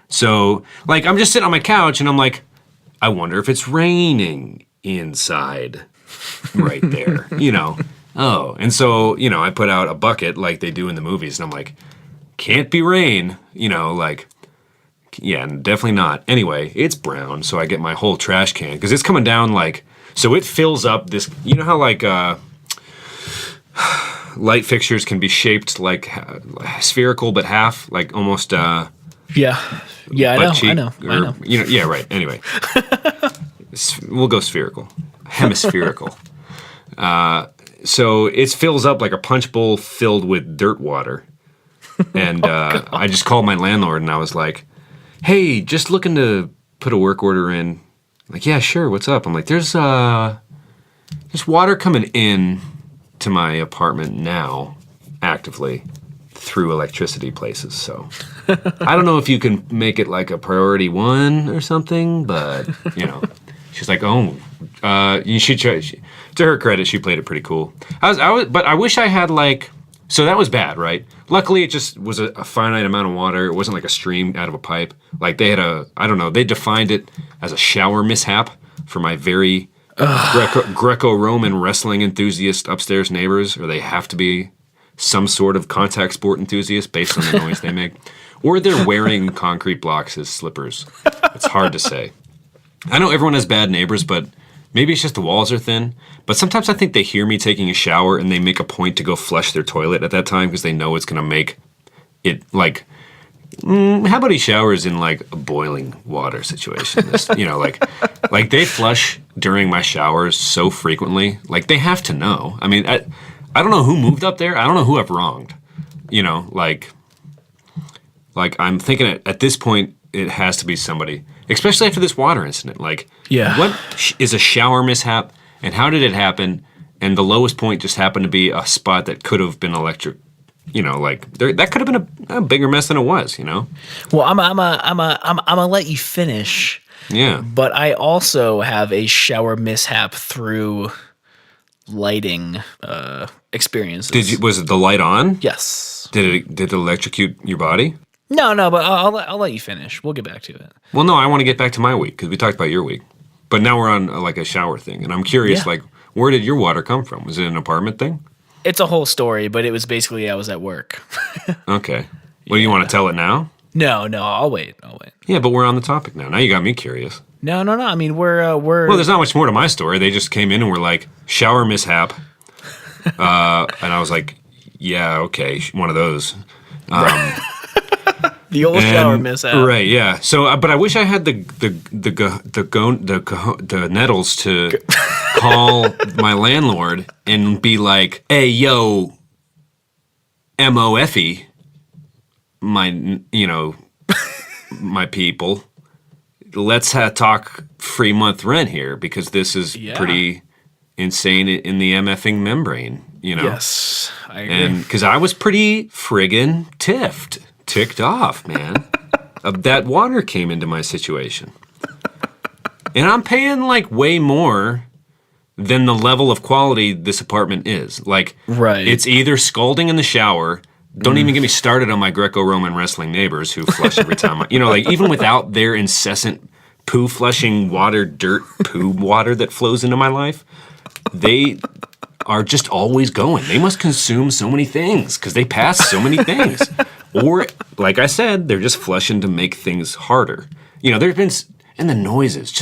S2: So, like, I'm just sitting on my couch, and I'm like, I wonder if it's raining inside right there, Oh, and so, I put out a bucket like they do in the movies, and I'm like, can't be rain, yeah, definitely not. Anyway, it's brown, so I get my whole trash can, because it's coming down so it fills up this, how light fixtures can be shaped like spherical, but half, like almost,
S1: Yeah, I know.
S2: Yeah, right, anyway. We'll go spherical. Hemispherical. So it fills up like a punch bowl filled with dirt water. And I just called my landlord, and I was like, hey, just looking to put a work order in. Like, yeah, sure, what's up? I'm like, there's water coming in to my apartment now, actively, through electricity places, so I don't know if you can make it like a priority 1 or something, but, she's like, she to her credit, she played it pretty cool. But I wish I had so that was bad, right? Luckily, it just was a finite amount of water. It wasn't like a stream out of a pipe. Like they had they defined it as a shower mishap for my very Greco-Roman wrestling enthusiast upstairs neighbors, or they have to be some sort of contact sport enthusiast based on the noise they make. Or they're wearing concrete blocks as slippers. It's hard to say. I know everyone has bad neighbors, but maybe it's just the walls are thin. But sometimes I think they hear me taking a shower and they make a point to go flush their toilet at that time because they know it's going to make it how about he showers in a boiling water situation? Like they flush during my showers so frequently. Like, they have to know. I mean, I don't know who moved up there. I don't know who I've wronged. You know, like I'm thinking at this point, it has to be somebody, especially after this water incident. Like, what is a shower mishap, and how did it happen? And the lowest point just happened to be a spot that could have been electric. You know, like that could have been a bigger mess than it was. You know.
S1: Well, I'm gonna let you finish.
S2: Yeah.
S1: But I also have a shower mishap through lighting experiences.
S2: Was it the light on?
S1: Yes.
S2: Did it electrocute your body?
S1: No, but I'll let you finish. We'll get back to it.
S2: Well, no, I want to get back to my week because we talked about your week. But now we're on like a shower thing, and I'm curious, like, where did your water come from? Was it an apartment thing?
S1: It's a whole story, but it was basically I was at work.
S2: Okay. Well, you want to tell it now?
S1: No, I'll wait.
S2: Yeah, but we're on the topic now. Now you got me curious.
S1: No. I mean, we're.
S2: Well, there's not much more to my story. They just came in and were like, shower mishap. And I was like, yeah, okay, one of those.
S1: The old shower mishap.
S2: Right, yeah. So, but I wish I had the Nettles to call my landlord and be like, hey, yo, MOFE, my people, let's talk free month rent here because this is pretty insane in the MFing membrane, you know?
S1: Yes, I agree.
S2: And because I was pretty friggin' ticked off, man. That water came into my situation. And I'm paying like way more than the level of quality this apartment is. Like, it's either scalding in the shower. Don't even get me started on my Greco-Roman wrestling neighbors who flush every time. Like, even without their incessant poo flushing water, poo water that flows into my life, they are just always going. They must consume so many things because they pass so many things. Or, like I said, they're just flushing to make things harder. There's been... And the noises,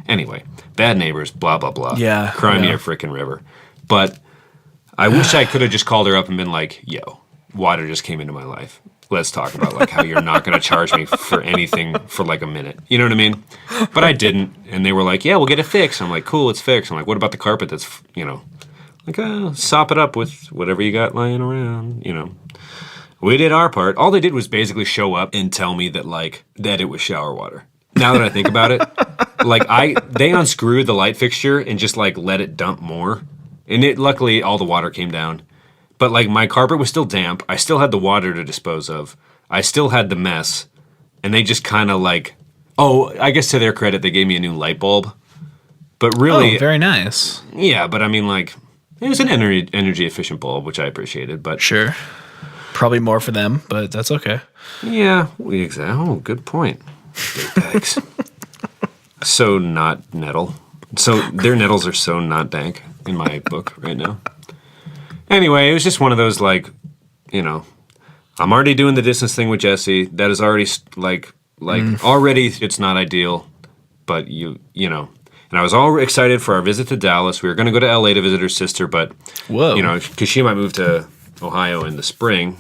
S2: anyway, bad neighbors, blah, blah, blah.
S1: Yeah.
S2: Cry me a frickin' river. But I wish I could have just called her up and been like, yo, water just came into my life. Let's talk about like how you're not going to charge me for anything for like a minute. You know what I mean? But I didn't. And they were like, yeah, we'll get it fixed. I'm like, cool, it's fixed. I'm like, what about the carpet that's, like, sop it up with whatever you got lying around, We did our part. All they did was basically show up and tell me that it was shower water. Now that I think about it, they unscrewed the light fixture and just let it dump more. And luckily all the water came down. But my carpet was still damp. I still had the water to dispose of. I still had the mess. And they just kind of I guess to their credit, they gave me a new light bulb. But really...
S1: Oh, very nice.
S2: Yeah, but I mean it was an energy efficient bulb, which I appreciated. But
S1: sure. Probably more for them, but that's okay.
S2: Yeah, oh, good point. Dirtbags. So not Nettle. So their Nettles are so not dank in my book right now. Anyway, it was just one of those I'm already doing the distance thing with Jesse. That is already already it's not ideal, but and I was all excited for our visit to Dallas. We were going to go to LA to visit her sister, but because she might move to Ohio in the spring.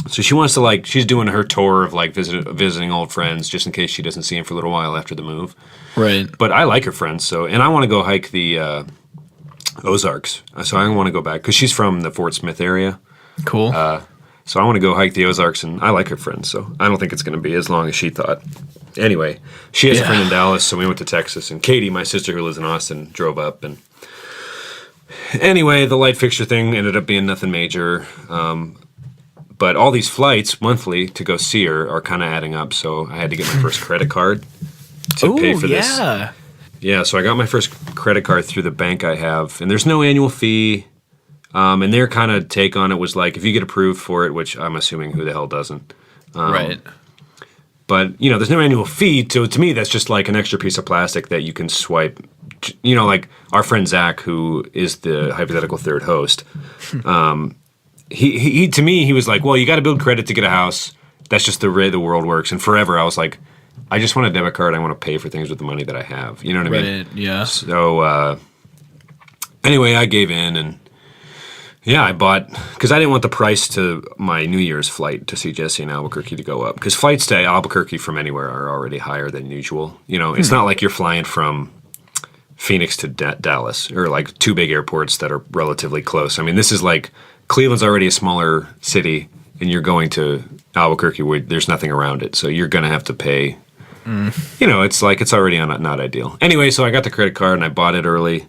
S2: So she wants to she's doing her tour of visiting old friends just in case she doesn't see them for a little while after the move.
S1: Right.
S2: But I like her friends, and I want to go hike the Ozarks. So I want to go back because she's from the Fort Smith area.
S1: Cool.
S2: So I want to go hike the Ozarks, and I like her friends, so I don't think it's going to be as long as she thought. Anyway, she has a friend in Dallas, so we went to Texas, and Katie, my sister who lives in Austin, drove up, and anyway, the light fixture thing ended up being nothing major. But all these flights monthly to go see her are kind of adding up. So I had to get my first credit card to pay for this. Yeah, so I got my first credit card through the bank I have. And there's no annual fee. And their kind of take on it was if you get approved for it, which I'm assuming who the hell doesn't.
S1: Right.
S2: But, there's no annual fee. So to me, that's just an extra piece of plastic that you can swipe. Our friend Zach, who is the hypothetical third host, He to me, he was like, well, you got to build credit to get a house. That's just the way the world works. And forever, I was like, I just want a debit card. I want to pay for things with the money that I have. You know what I mean?
S1: Right, yeah.
S2: So, anyway, I gave in. And, yeah, I bought, because I didn't want the price to my New Year's flight to see Jesse in Albuquerque to go up. Because flights to Albuquerque from anywhere are already higher than usual. It's not like you're flying from, Phoenix to Dallas, or like two big airports that are relatively close. I mean, this is like Cleveland's already a smaller city, and you're going to Albuquerque where there's nothing around it, so you're going to have to pay. You know, it's like it's already not ideal. Anyway, so I got the credit card and I bought it early.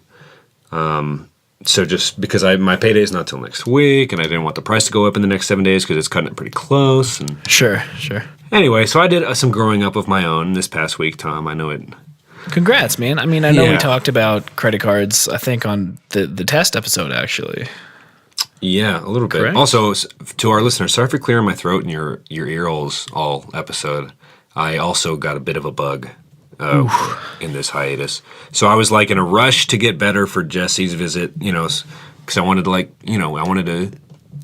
S2: So just because my payday is not till next week, and I didn't want the price to go up in the next 7 days because it's cutting it pretty close. And
S1: Sure.
S2: anyway, so I did some growing up of my own this past week, Tom. I know it.
S1: Congrats, man. I mean, I know
S2: Yeah.
S1: we talked about credit cards, I think, on the test episode, actually.
S2: Yeah, a little bit.
S1: Correct.
S2: Also, to our listeners, sorry for clearing my throat and your ear holes all episode. I also got a bit of a bug in this hiatus. So I was like in a rush to get better for Jesse's visit, you know, because I wanted to I wanted to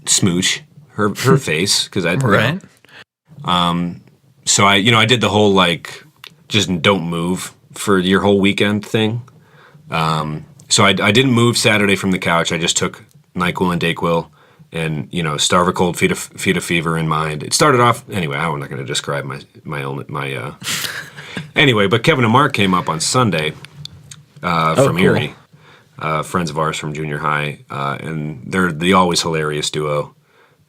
S2: smooch her face because I
S1: Right.
S2: So I did the whole like just don't move for your whole weekend thing. So I didn't move Saturday from the couch. I just took NyQuil and DayQuil and, starve a cold, feed a fever in mind. It started off, anyway, I'm not going to describe anyway, but Kevin and Mark came up on Sunday from
S1: cool.
S2: Erie, friends of ours from junior high, and they're the always hilarious duo.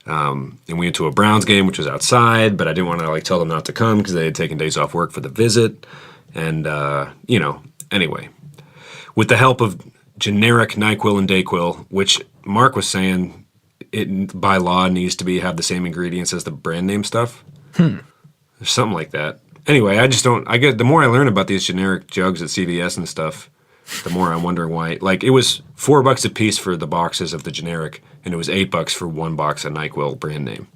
S2: And we went to a Browns game, which was outside, but I didn't want to tell them not to come because they had taken days off work for the visit. And, anyway, with the help of generic NyQuil and DayQuil, which Mark was saying it by law needs to have the same ingredients as the brand name stuff. There's something like that. Anyway, the more I learn about these generic jugs at CVS and stuff, the more I'm wondering why. Like, it was $4 a piece for the boxes of the generic, and it was $8 for one box of NyQuil brand name.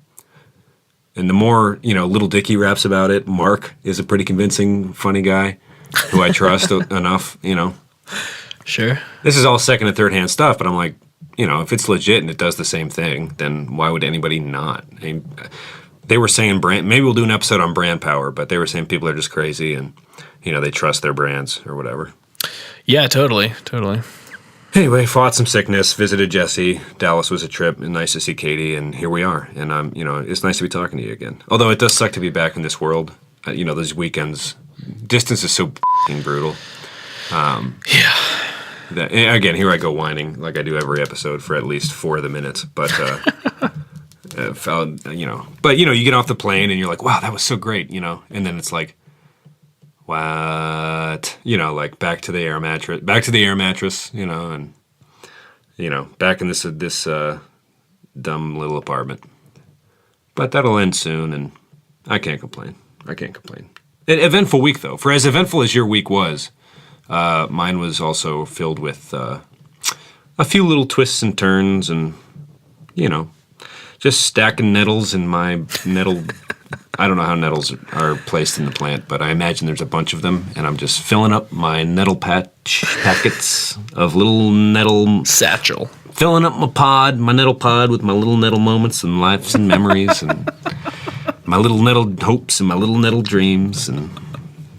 S2: And the more, Little Dicky raps about it, Mark is a pretty convincing, funny guy who I trust enough,
S1: Sure.
S2: This is all second and third hand stuff, but I'm like, if it's legit and it does the same thing, then why would anybody not? I mean, they were saying maybe we'll do an episode on brand power, but they were saying people are just crazy and, they trust their brands or whatever.
S1: Yeah, totally.
S2: Anyway, fought some sickness, visited Jesse. Dallas was a trip, and nice to see Katie, and here we are. And it's nice to be talking to you again. Although it does suck to be back in this world. Those weekends, distance is so f***ing brutal.
S1: Yeah.
S2: Again, here I go whining like I do every episode for at least 4 of the minutes. But, but you get off the plane and you're like, wow, that was so great, and then it's like, what? Back to the air mattress, and, back in this dumb little apartment. But that'll end soon, and I can't complain. An eventful week, though. For as eventful as your week was, mine was also filled with a few little twists and turns and, just stacking nettles in my nettle. I don't know how nettles are placed in the plant, but I imagine there's a bunch of them, and I'm just filling up my nettle packets of little nettle
S1: Satchel.
S2: Filling up my nettle pod with my little nettle moments and lives and memories and my little nettle hopes and my little nettle dreams. And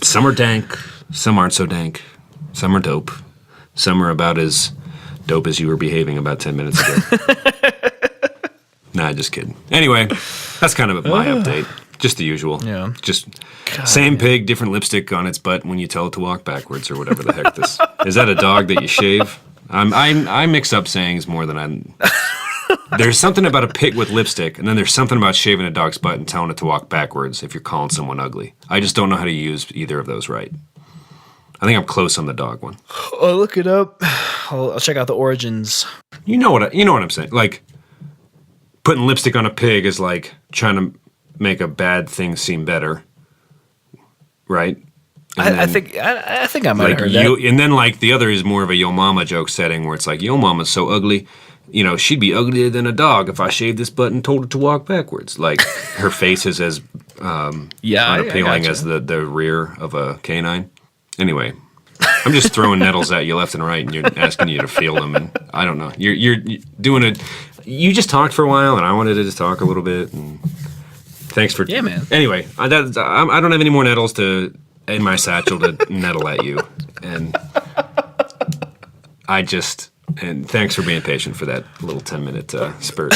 S2: some are dank, some aren't so dank, some are dope, some are about as dope as you were behaving about 10 minutes ago. Nah, just kidding. Anyway, that's kind of my update. Just the usual.
S1: Yeah.
S2: Just same pig, different lipstick on its butt when you tell it to walk backwards or whatever the heck this. Is that a dog that you shave? I mix up sayings more than There's something about a pig with lipstick, and then there's something about shaving a dog's butt and telling it to walk backwards if you're calling someone ugly. I just don't know how to use either of those right. I think I'm close on the dog one.
S1: I'll look it up. I'll check out the origins.
S2: You know what I'm saying? Like, putting lipstick on a pig is like trying to make a bad thing seem better, right?
S1: I think I might have heard that.
S2: And then the other is more of a yo mama joke setting where it's like, yo mama's so ugly, she'd be uglier than a dog if I shaved this butt and told her to walk backwards. Like, her face is as unappealing as the rear of a canine. Anyway, I'm just throwing nettles at you left and right, and you're asking you to feel them, and I don't know. You're doing it. You just talked for a while, and I wanted to just talk a little bit, and thanks for...
S1: Yeah, man.
S2: Anyway, I don't have any more nettles in my satchel to nettle at you, and and thanks for being patient for that little 10-minute spurt.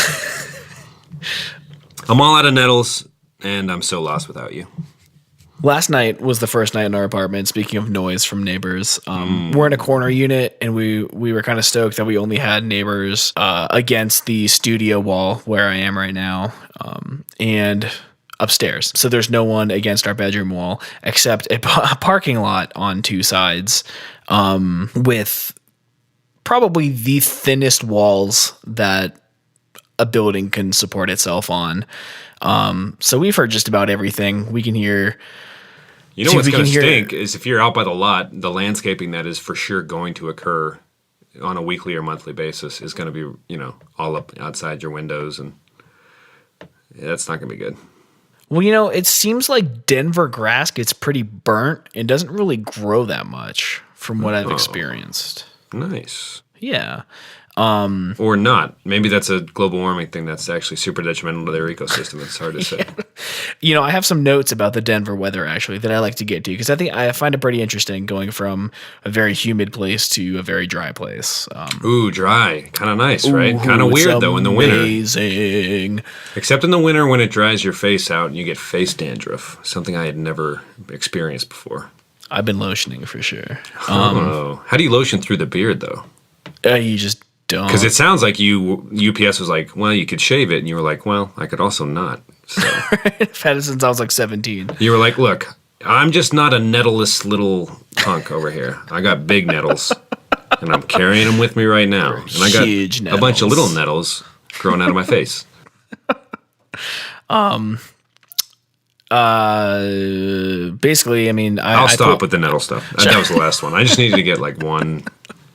S2: I'm all out of nettles, and I'm so lost without you.
S1: Last night was the first night in our apartment. Speaking of noise from neighbors, we're in a corner unit, and we were kind of stoked that we only had neighbors against the studio wall where I am right now, and upstairs. So there's no one against our bedroom wall except a parking lot on two sides, with probably the thinnest walls that a building can support itself on. So we've heard just about everything. We can hear.
S2: You know what's going to stink is if you're out by the lot, the landscaping that is for sure going to occur on a weekly or monthly basis is going to be, all up outside your windows, and that's not going to be good.
S1: Well, it seems like Denver grass gets pretty burnt and doesn't really grow that much from what I've experienced.
S2: Nice.
S1: Yeah.
S2: Or not. Maybe that's a global warming thing that's actually super detrimental to their ecosystem. It's hard to say.
S1: I have some notes about the Denver weather, actually, that I like to get to, because I find it pretty interesting going from a very humid place to a very dry place.
S2: Ooh, dry. Kind of nice, right? Kind of weird, though, in the winter.
S1: Amazing.
S2: Except in the winter when it dries your face out and you get face dandruff, something I had never experienced before.
S1: I've been lotioning for sure.
S2: How do you lotion through the beard, though?
S1: You just don't.
S2: Because it sounds like UPS was like, well, you could shave it. And you were like, well, I could also not. So.
S1: I've had it since I was like 17.
S2: You were like, look, I'm just not a nettleless little punk over here. I got big nettles, and I'm carrying them with me right now. And I got
S1: huge nettles.
S2: A bunch of little nettles growing out of my face.
S1: Basically,
S2: I'll stop with the nettle stuff. That was the last one. I just needed to get like one.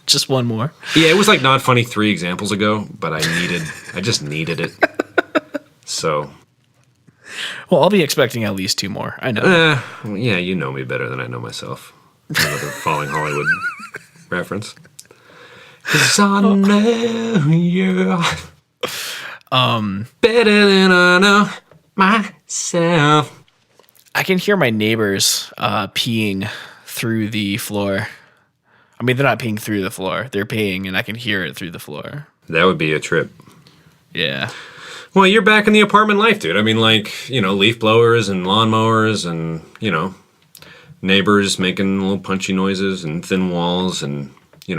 S1: Just one more.
S2: Yeah, it was like not funny 3 examples ago, but I just needed it. So.
S1: Well, I'll be expecting at least 2 more. I know.
S2: Yeah, you know me better than I know myself. Another Falling Hollywood reference. 'Cause I know you better than I know myself.
S1: I can hear my neighbors peeing through the floor. They're not peeing through the floor. They're peeing, and I can hear it through the floor.
S2: That would be a trip.
S1: Yeah.
S2: Well, you're back in the apartment life, dude. Leaf blowers and lawnmowers and, neighbors making little punchy noises and thin walls and,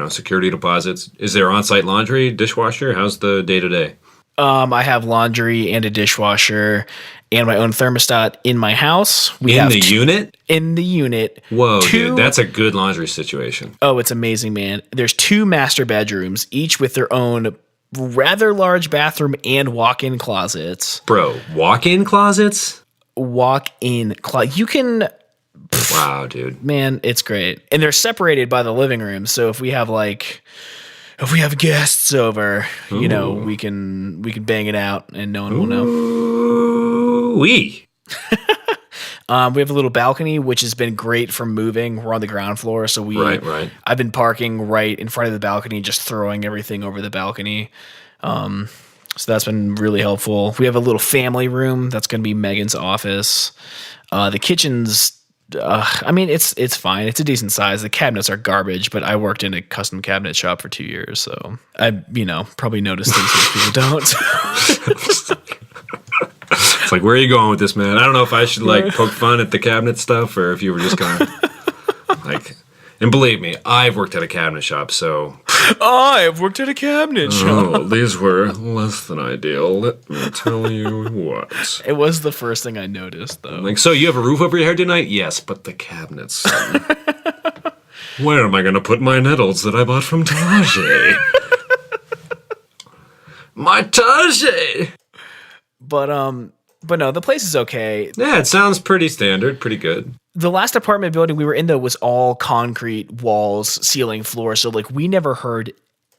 S2: security deposits. Is there on-site laundry, dishwasher? How's the day-to-day?
S1: I have laundry and a dishwasher and my own thermostat in my house.
S2: Unit?
S1: In the unit.
S2: Whoa, dude, that's a good laundry situation.
S1: Oh, it's amazing, man. There's 2 master bedrooms, each with their own rather large bathroom and walk-in closets.
S2: Bro, walk-in closets?
S1: Walk-in closet. You can...
S2: Wow, dude.
S1: Man, it's great. And they're separated by the living room, so if we have guests over, we can bang it out and no one will know.
S2: We
S1: have a little balcony, which has been great for moving. We're on the ground floor, so
S2: right.
S1: I've been parking right in front of the balcony, just throwing everything over the balcony. So that's been really helpful. We have a little family room that's going to be Megan's office. The kitchen's it's fine. It's a decent size. The cabinets are garbage, but I worked in a custom cabinet shop for 2 years, so I, probably noticed things that people don't.
S2: It's like, where are you going with this, man? I don't know if I should poke fun at the cabinet stuff or if you were just gonna and believe me, I've worked at a cabinet shop, so
S1: I've worked at a cabinet shop.
S2: These were less than ideal. Let me tell you what.
S1: It was the first thing I noticed, though.
S2: So you have a roof over your head tonight? Yes, but the cabinets. Where am I going to put my nettles that I bought from Target? My Target!
S1: But no, the place is okay.
S2: Yeah, it sounds pretty standard, pretty good.
S1: The last apartment building we were in, though, was all concrete walls, ceiling, floor. So, we never heard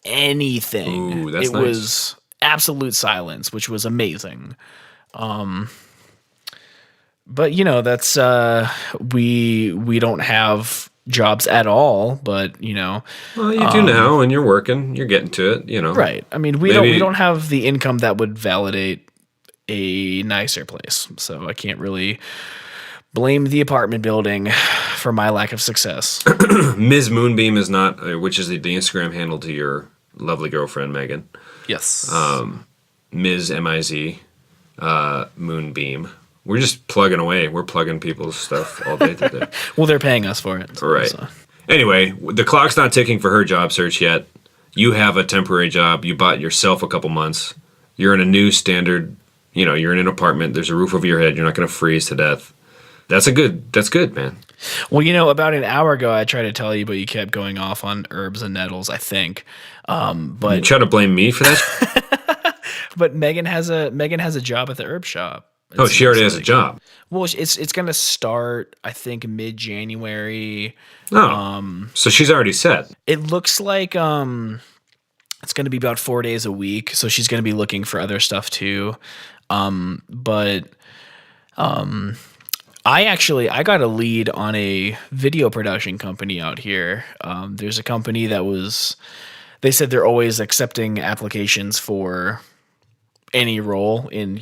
S1: anything.
S2: Ooh, that's
S1: nice.
S2: It
S1: was absolute silence, which was amazing. But, that's, we don't have jobs at all, but,
S2: Well, you do now, and you're working. You're getting to it,
S1: Right. We don't have the income that would validate a nicer place. So I can't really blame the apartment building for my lack of success.
S2: Ms. Moonbeam is not, which is the Instagram handle to your lovely girlfriend, Megan.
S1: Yes.
S2: Ms. M-I-Z, Moonbeam, We're just plugging away. We're plugging people's stuff all day today.
S1: Well, they're paying us for it.
S2: Right.
S1: So.
S2: Anyway, the clock's not ticking for her job search yet. You have a temporary job. You bought yourself a couple months. You're in a new standard, you're in an apartment. There's a roof over your head. You're not going to freeze to death. That's good, man.
S1: Well, about an hour ago, I tried to tell you, but you kept going off on herbs and nettles, I think. But
S2: you try to blame me for that?
S1: But Megan has a job at the herb shop.
S2: She already has a job.
S1: Well, it's going to start, I think, mid-January.
S2: Oh, so she's already set.
S1: It looks like it's going to be about 4 days a week, so she's going to be looking for other stuff too. But I got a lead on a video production company out here. There's a company they said they're always accepting applications for any role. And,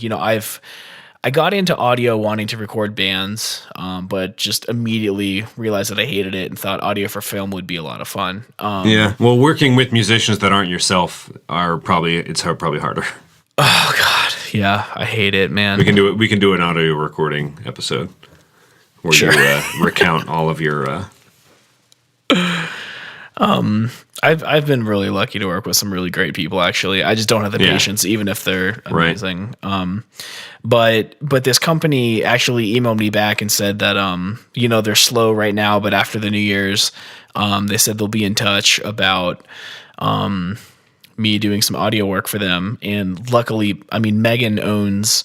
S1: I got into audio wanting to record bands, but just immediately realized that I hated it and thought audio for film would be a lot of fun.
S2: Yeah. Well, working with musicians that aren't yourself it's probably harder.
S1: Oh God. Yeah. I hate it, man.
S2: We can do an audio recording episode where
S1: sure.
S2: You recount all of your,
S1: I've been really lucky to work with some really great people, actually. I just don't have the patience, even if they're amazing. Right. But this company actually emailed me back and said that, they're slow right now, but after the New Year's, they said they'll be in touch about, me doing some audio work for them. And luckily, Megan owns,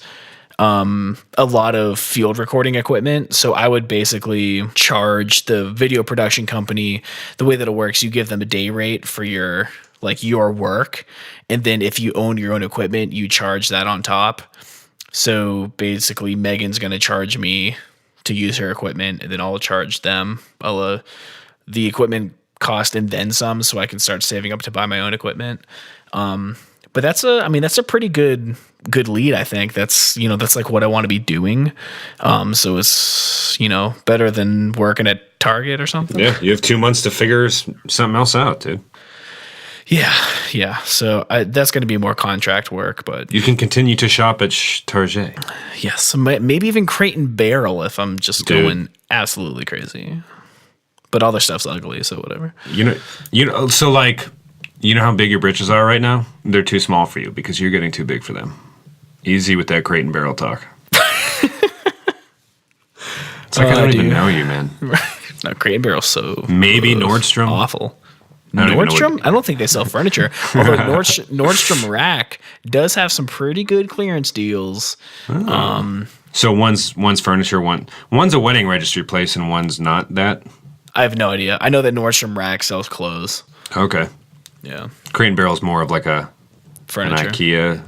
S1: a lot of field recording equipment. So I would basically charge the video production company. The way that it works, you give them a day rate for your work. And then if you own your own equipment, you charge that on top. So basically Megan's going to charge me to use her equipment, and then I'll charge them the equipment cost and then some, so I can start saving up to buy my own equipment. But that's a pretty good lead. I think that's like what I want to be doing. So it's, better than working at Target or something.
S2: Yeah. You have 2 months to figure something else out, dude.
S1: Yeah. So that's going to be more contract work, but
S2: you can continue to shop at Target.
S1: Yes. Maybe even Crate and Barrel if I'm just going absolutely crazy, but all their stuff's ugly. So whatever,
S2: so like, how big your britches are right now? They're too small for you because you're getting too big for them. Easy with that Crate and Barrel talk. It's like I don't even know you, man.
S1: No, Crate and Barrel's so
S2: maybe Nordstrom.
S1: Awful. Nordstrom? I don't think they sell furniture. Although Nordstrom Rack does have some pretty good clearance deals.
S2: Oh. So one's furniture, one's a wedding registry place, and one's not that?
S1: I have no idea. I know that Nordstrom Rack sells clothes.
S2: Okay.
S1: Yeah.
S2: Crate and Barrel's more of like
S1: furniture.
S2: An IKEA.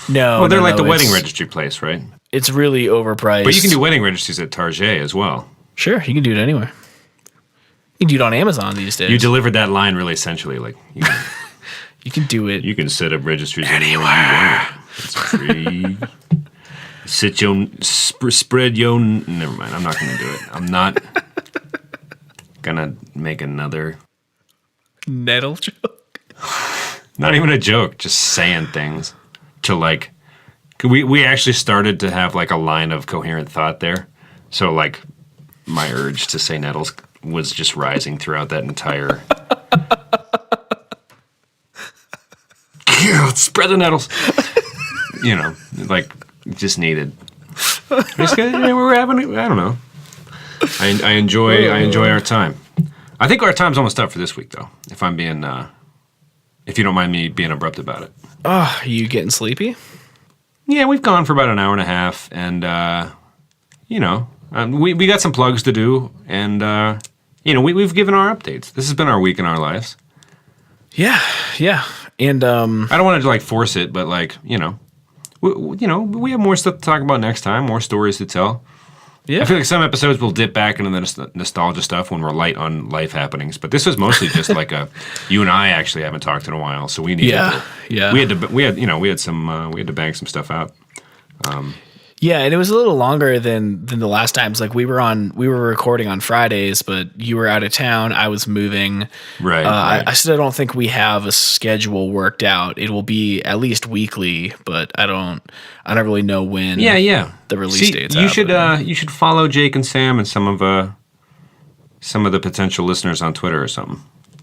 S1: No,
S2: they're the wedding registry place, right?
S1: It's really overpriced.
S2: But you can do wedding registries at Target as well.
S1: Sure, you can do it anywhere. You can do it on Amazon these days.
S2: You delivered that line really essentially.
S1: You can do it.
S2: You can set up registries anywhere. It's free. Spread your. Never mind. I'm not going to do it. I'm not going to make another
S1: Nettle joke.
S2: Not even a joke. Just saying things to we actually started to have a line of coherent thought there. So my urge to say Nettles was just rising throughout that entire. Spread the Nettles. Just needed. We're having. I don't know. I enjoy our time. I think our time's almost up for this week, though. If I'm being, if you don't mind me being abrupt about it.
S1: Oh, you getting sleepy?
S2: Yeah, we've gone for about an hour and a half, and we got some plugs to do, and we've given our updates. This has been our week in our lives.
S1: Yeah, and
S2: I don't want to force it, but we have more stuff to talk about next time, more stories to tell. Yeah, I feel like some episodes will dip back into the nostalgia stuff when we're light on life happenings, but this was mostly just you and I actually haven't talked in a while, so we needed to. We had to bank some stuff out.
S1: Yeah, and it was a little longer than the last times. Like we were recording on Fridays, but you were out of town. I was moving.
S2: Right.
S1: I still don't think we have a schedule worked out. It will be at least weekly, but I don't really know when.
S2: Yeah.
S1: The release dates.
S2: You should follow Jake and Sam and some of the potential listeners on Twitter or something.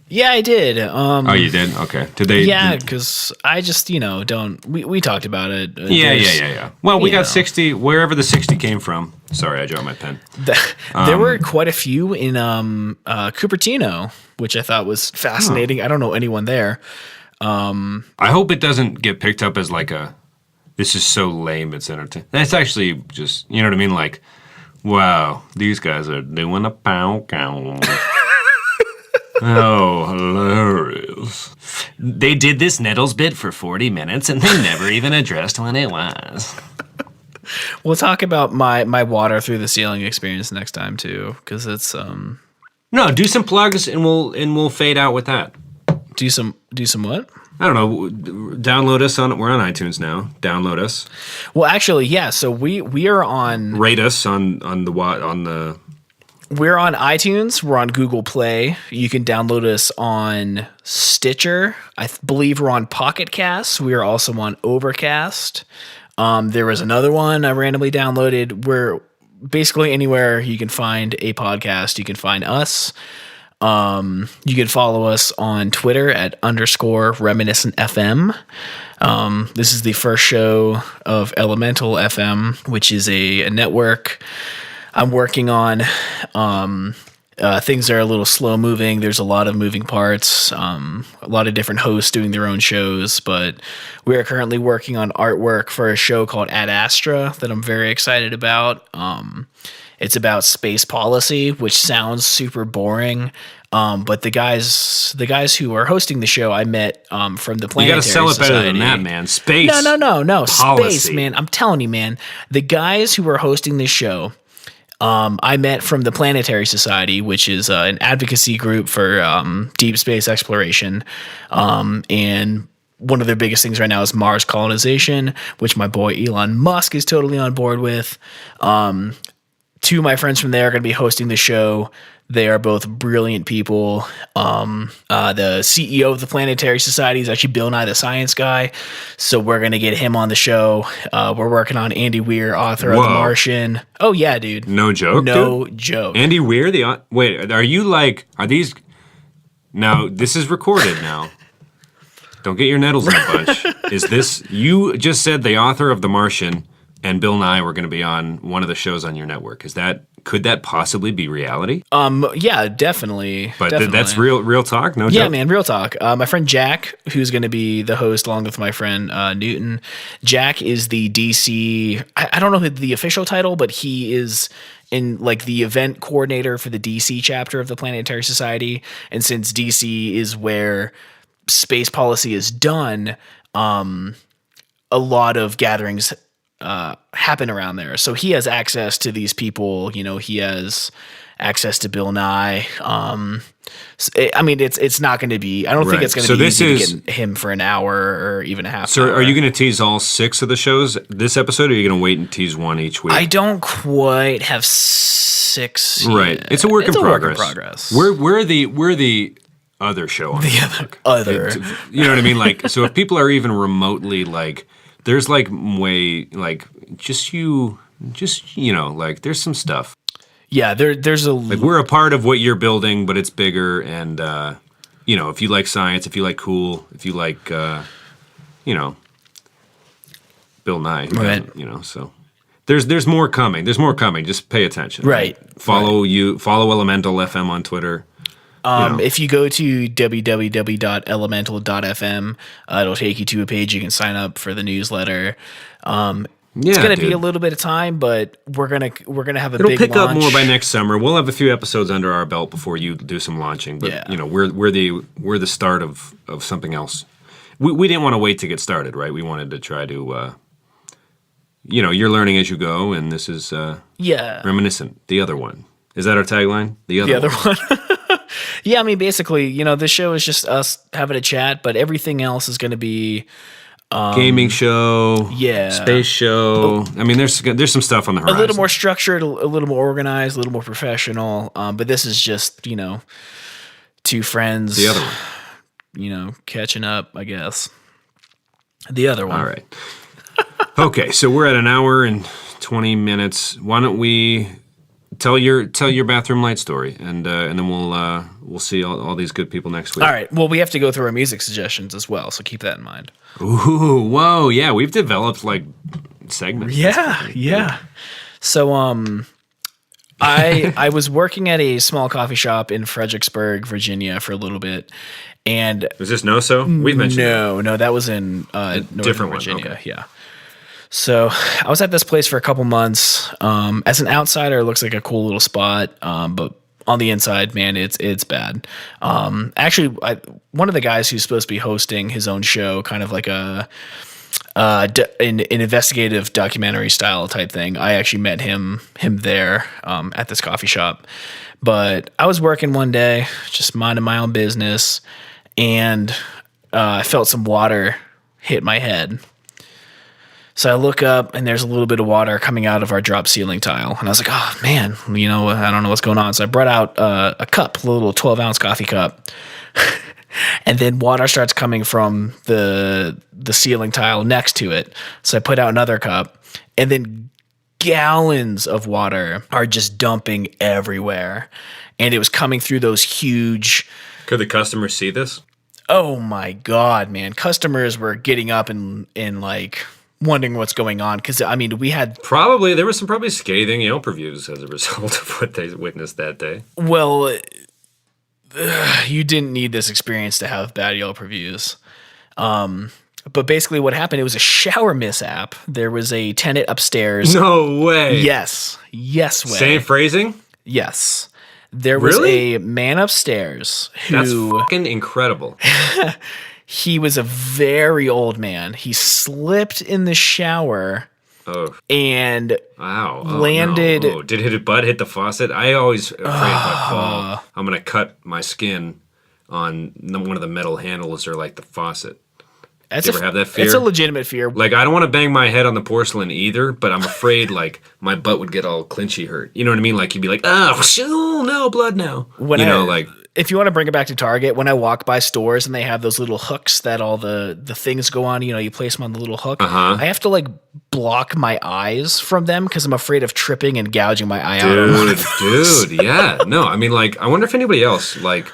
S1: Yeah, I did.
S2: Oh, you did? Okay. Did they?
S1: Yeah, because I just, don't. We talked about it.
S2: Yeah. Well, we got 60, wherever the 60 came from. Sorry, I dropped my pen.
S1: There were quite a few in Cupertino, which I thought was fascinating. I don't know anyone there.
S2: I hope it doesn't get picked up as like this is so lame, it's entertaining. That's actually just, you know what I mean? Like, wow, these guys are doing a pow-cow. Oh, hilarious. They did this Nettles bit for 40 minutes and they never even addressed what it was.
S1: We'll talk about my water through the ceiling experience next time too, because it's
S2: No, do some plugs and we'll fade out with that.
S1: Do some what?
S2: I don't know. Download us we're on iTunes now. Download us.
S1: Well, actually, yeah. So we are on.
S2: Rate us on the.
S1: We're on iTunes. We're on Google Play. You can download us on Stitcher. I believe we're on Pocket Casts. We are also on Overcast. There was another one I randomly downloaded. We're basically anywhere you can find a podcast, you can find us. You can follow us on Twitter at _Reminiscent FM. This is the first show of Elemental FM, which is a network I'm working on. Things are a little slow moving. There's a lot of moving parts, a lot of different hosts doing their own shows, but we are currently working on artwork for a show called Ad Astra that I'm very excited about. It's about space policy, which sounds super boring. But the guys who are hosting the show, I met from the Planetary Society. You got to sell it better than
S2: that, man. Space.
S1: No.
S2: Policy.
S1: Space, man. I'm telling you, man. The guys who are hosting this show, I met from the Planetary Society, which is an advocacy group for deep space exploration. And one of their biggest things right now is Mars colonization, which my boy Elon Musk is totally on board with. Two of my friends from there are going to be hosting the show. They are both brilliant people. The CEO of the Planetary Society is actually Bill Nye the Science Guy, so we're going to get him on the show. We're working on Andy Weir, author of The Martian. Oh, yeah, dude.
S2: No joke,
S1: No joke.
S2: Andy Weir, wait, are these... Now, this is recorded now. Don't get your nettles in a bunch. Is this... You just said the author of The Martian and Bill Nye were going to be on one of the shows on your network. Could that possibly be reality?
S1: Yeah, definitely.
S2: But
S1: definitely.
S2: That's real talk? No joke?
S1: Yeah, man, real talk. My friend Jack, who's going to be the host along with my friend Newton. Jack is the DC... I don't know the official title, but he is in like the event coordinator for the DC chapter of the Planetary Society. And since DC is where space policy is done, a lot of gatherings happen around there. So he has access to these people, he has access to Bill Nye. It's not going to be, I don't think it's going to be easy to get him for an hour or even a half hour.
S2: So are you going to tease all 6 of the shows this episode, or are you going to wait and tease one each week?
S1: I don't quite have 6
S2: right
S1: yet.
S2: It's a work in progress. We're the other show on
S1: the other.
S2: You know what I mean? Like, so if people are even remotely like, there's like way like just like there's some stuff.
S1: Yeah, there's
S2: like we're a part of what you're building, but it's bigger. And if you like science, if you like cool, if you like Bill Nye,
S1: right?
S2: So there's more coming. There's more coming. Just pay attention.
S1: Right.
S2: Follow Elemental FM on Twitter.
S1: If you go to www.elemental.fm, it'll take you to a page you can sign up for the newsletter. It's going to be a little bit of time, but we're gonna have a big launch.
S2: It'll pick up more by next summer. We'll have a few episodes under our belt before you do some launching. But we're the start of something else. We didn't want to wait to get started, right? We wanted to try to you're learning as you go, and this is Reminiscent, the other one. Is that our tagline? The other one.
S1: Yeah, basically, the show is just us having a chat, but everything else is going to be
S2: Gaming show,
S1: yeah.
S2: space show. I mean, there's some stuff on the horizon.
S1: A little more structured, a little more organized, a little more professional. But this is just, two friends.
S2: The other one.
S1: Catching up, I guess. The other one.
S2: All right. Okay, so we're at an hour and 20 minutes. Why don't we tell your bathroom light story, and then we'll see all these good people next week.
S1: All right. Well, we have to go through our music suggestions as well, so keep that in mind.
S2: Ooh, whoa, yeah, we've developed like segments.
S1: Yeah. So, I was working at a small coffee shop in Fredericksburg, Virginia, for a little bit, and
S2: was this No-So? We've mentioned
S1: no, that was in Northern Virginia.
S2: Okay.
S1: Yeah. So I was at this place for a couple months. As an outsider, it looks like a cool little spot, but on the inside, man, it's bad. Actually, one of the guys who's supposed to be hosting his own show, kind of like an investigative documentary style type thing, I actually met him there at this coffee shop. But I was working one day, just minding my own business, and I felt some water hit my head. So I look up, and there's a little bit of water coming out of our drop ceiling tile. And I was like, oh, man, I don't know what's going on. So I brought out a cup, a little 12-ounce coffee cup. And then water starts coming from the ceiling tile next to it. So I put out another cup. And then gallons of water are just dumping everywhere. And it was coming through those huge...
S2: Could the customers see this?
S1: Oh, my God, man. Customers were getting up and like... wondering what's going on, because we had
S2: there was some probably scathing Yelp reviews as a result of what they witnessed that day.
S1: Well, you didn't need this experience to have bad Yelp reviews. But basically, what happened? It was a shower mishap. There was a tenant upstairs.
S2: No way.
S1: Yes, way.
S2: Same phrasing.
S1: Yes, there was a man upstairs who.
S2: That's fucking incredible.
S1: He was a very old man. He slipped in the shower and landed.
S2: No. Did his butt hit the faucet? I always afraid if I fall, I'm going to cut my skin on one of the metal handles or like the faucet. You ever have that fear?
S1: It's a legitimate fear.
S2: Like, I don't want to bang my head on the porcelain either, but I'm afraid like my butt would get all clinchy hurt. You know what I mean? Like you'd be like, oh no, blood now. If
S1: you want to bring it back to Target, when I walk by stores and they have those little hooks that all the things go on, you place them on the little hook. I have to like block my eyes from them because I'm afraid of tripping and gouging my eye out.
S2: Dude, yeah. No, I mean, like, I wonder if anybody else, like,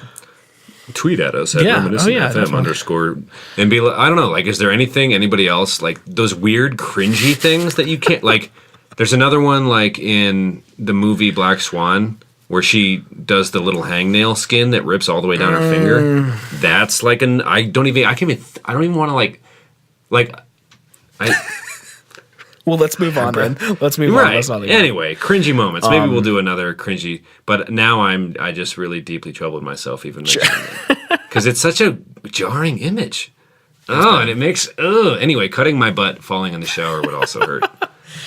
S2: tweet at us at Reminiscent FM _ and be like, I don't know, like, is there anybody else, like, those weird cringy things that you can't, like, there's another one, like, in the movie Black Swan, where she does the little hangnail skin that rips all the way down her finger. That's like I don't even want to
S1: Well, let's move on then. Let's move on. Let's not
S2: anyway, cringy moments. Maybe we'll do another cringy, but now I just really deeply troubled myself even mentioning that. Because it's such a jarring image. And it makes, anyway, cutting my butt falling in the shower would also hurt.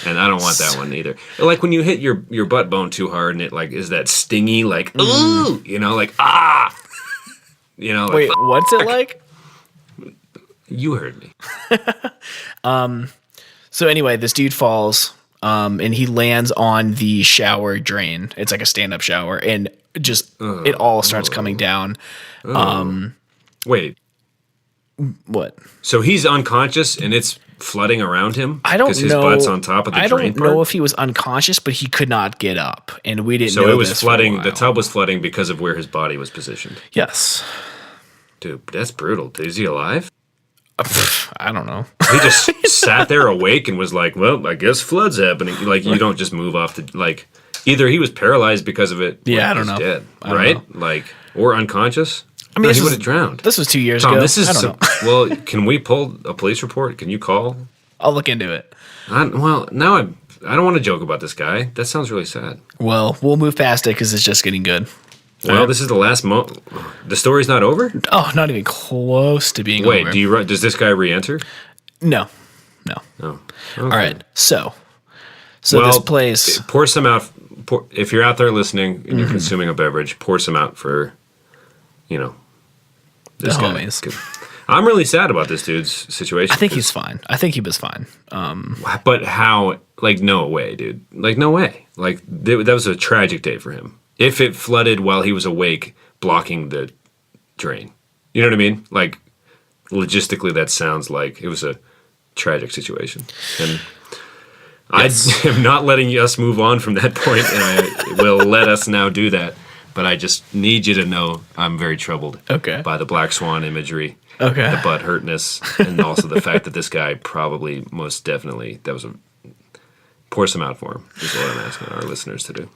S2: And I don't want that one either. Like when you hit your butt bone too hard and it like is that stingy like ooh, like ah. Like,
S1: wait, what's it like?
S2: You heard me.
S1: So anyway, this dude falls and he lands on the shower drain. It's like a stand-up shower and just it all starts coming down.
S2: Wait.
S1: What?
S2: So he's unconscious and it's flooding around him?
S1: I don't know.
S2: Because his butt's on top of the drain part?
S1: I don't know if he was unconscious, but he could not get up. And we didn't know
S2: So it was
S1: this
S2: flooding. The tub was flooding because of where his body was positioned.
S1: Yes.
S2: Dude, that's brutal. Is he alive?
S1: I don't know.
S2: He just sat there awake and was like, well, I guess flood's happening. Like, you don't just move off the, like, either he was paralyzed because of it.
S1: Yeah, I don't know.
S2: Dead, right? Like, or unconscious.
S1: I mean,
S2: he would have drowned.
S1: This was 2 years ago.
S2: This is
S1: I don't know.
S2: Well, can we pull a police report? Can you call?
S1: I'll look into it.
S2: I don't want to joke about this guy. That sounds really sad.
S1: Well, we'll move past it because it's just getting good.
S2: Well, this is the last the story's not over?
S1: Oh, not even close to being over.
S2: Wait, does this guy re-enter?
S1: No.
S2: Oh. Okay.
S1: All right. So this place.
S2: Pour some out. If you're out there listening and you're consuming a beverage, pour some out for, this guy.
S1: Homies.
S2: I'm really sad about this dude's situation.
S1: I think he's fine. I think he was fine.
S2: But how? Like, no way, dude. Like, no way. Like, that was a tragic day for him. If it flooded while he was awake, blocking the drain. You know what I mean? Like, logistically, that sounds like it was a tragic situation. And yes. I am not letting us move on from that point, and I will let us now do that. But I just need you to know I'm very troubled by the black swan imagery, the butt hurtness, and also the fact that this guy probably, most definitely, pour some out for him, is what I'm asking our listeners to do.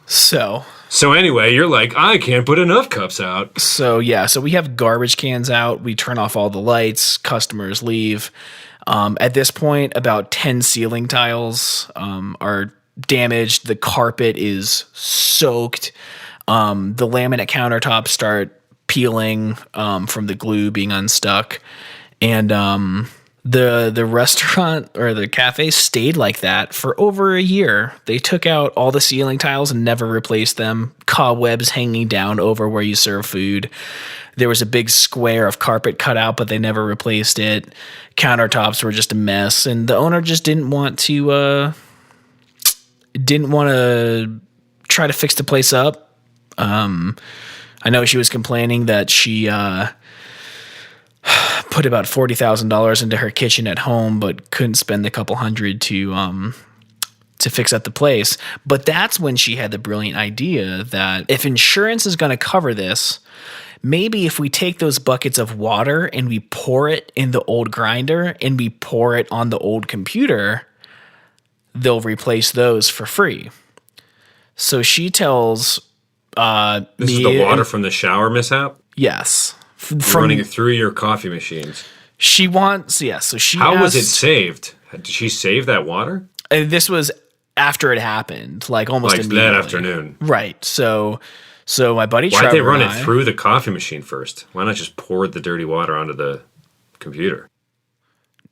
S2: So anyway, you're like, I can't put enough cups out.
S1: So we have garbage cans out. We turn off all the lights. Customers leave. At this point, about 10 ceiling tiles are damaged. The carpet is soaked. The laminate countertops start peeling from the glue being unstuck. And the restaurant or the cafe stayed like that for over a year. They took out all the ceiling tiles and never replaced them. Cobwebs hanging down over where you serve food. There was a big square of carpet cut out, but they never replaced it. Countertops were just a mess, and the owner just didn't want to try to fix the place up. I know she was complaining that she put about $40,000 into her kitchen at home, but couldn't spend a couple hundred to fix up the place. But that's when she had the brilliant idea that if insurance is going to cover this, maybe if we take those buckets of water and we pour it in the old grinder and we pour it on the old computer, they'll replace those for free. So she tells
S2: this is the water from the shower mishap?
S1: Yes.
S2: From running it through your coffee machines.
S1: She wants, yes. So she
S2: How was it saved? Did she save that water?
S1: This was after it happened, like almost immediately.
S2: That afternoon.
S1: Right. So my buddy Trevor.
S2: Why'd they run it through the coffee machine first? Why not just pour the dirty water onto the computer?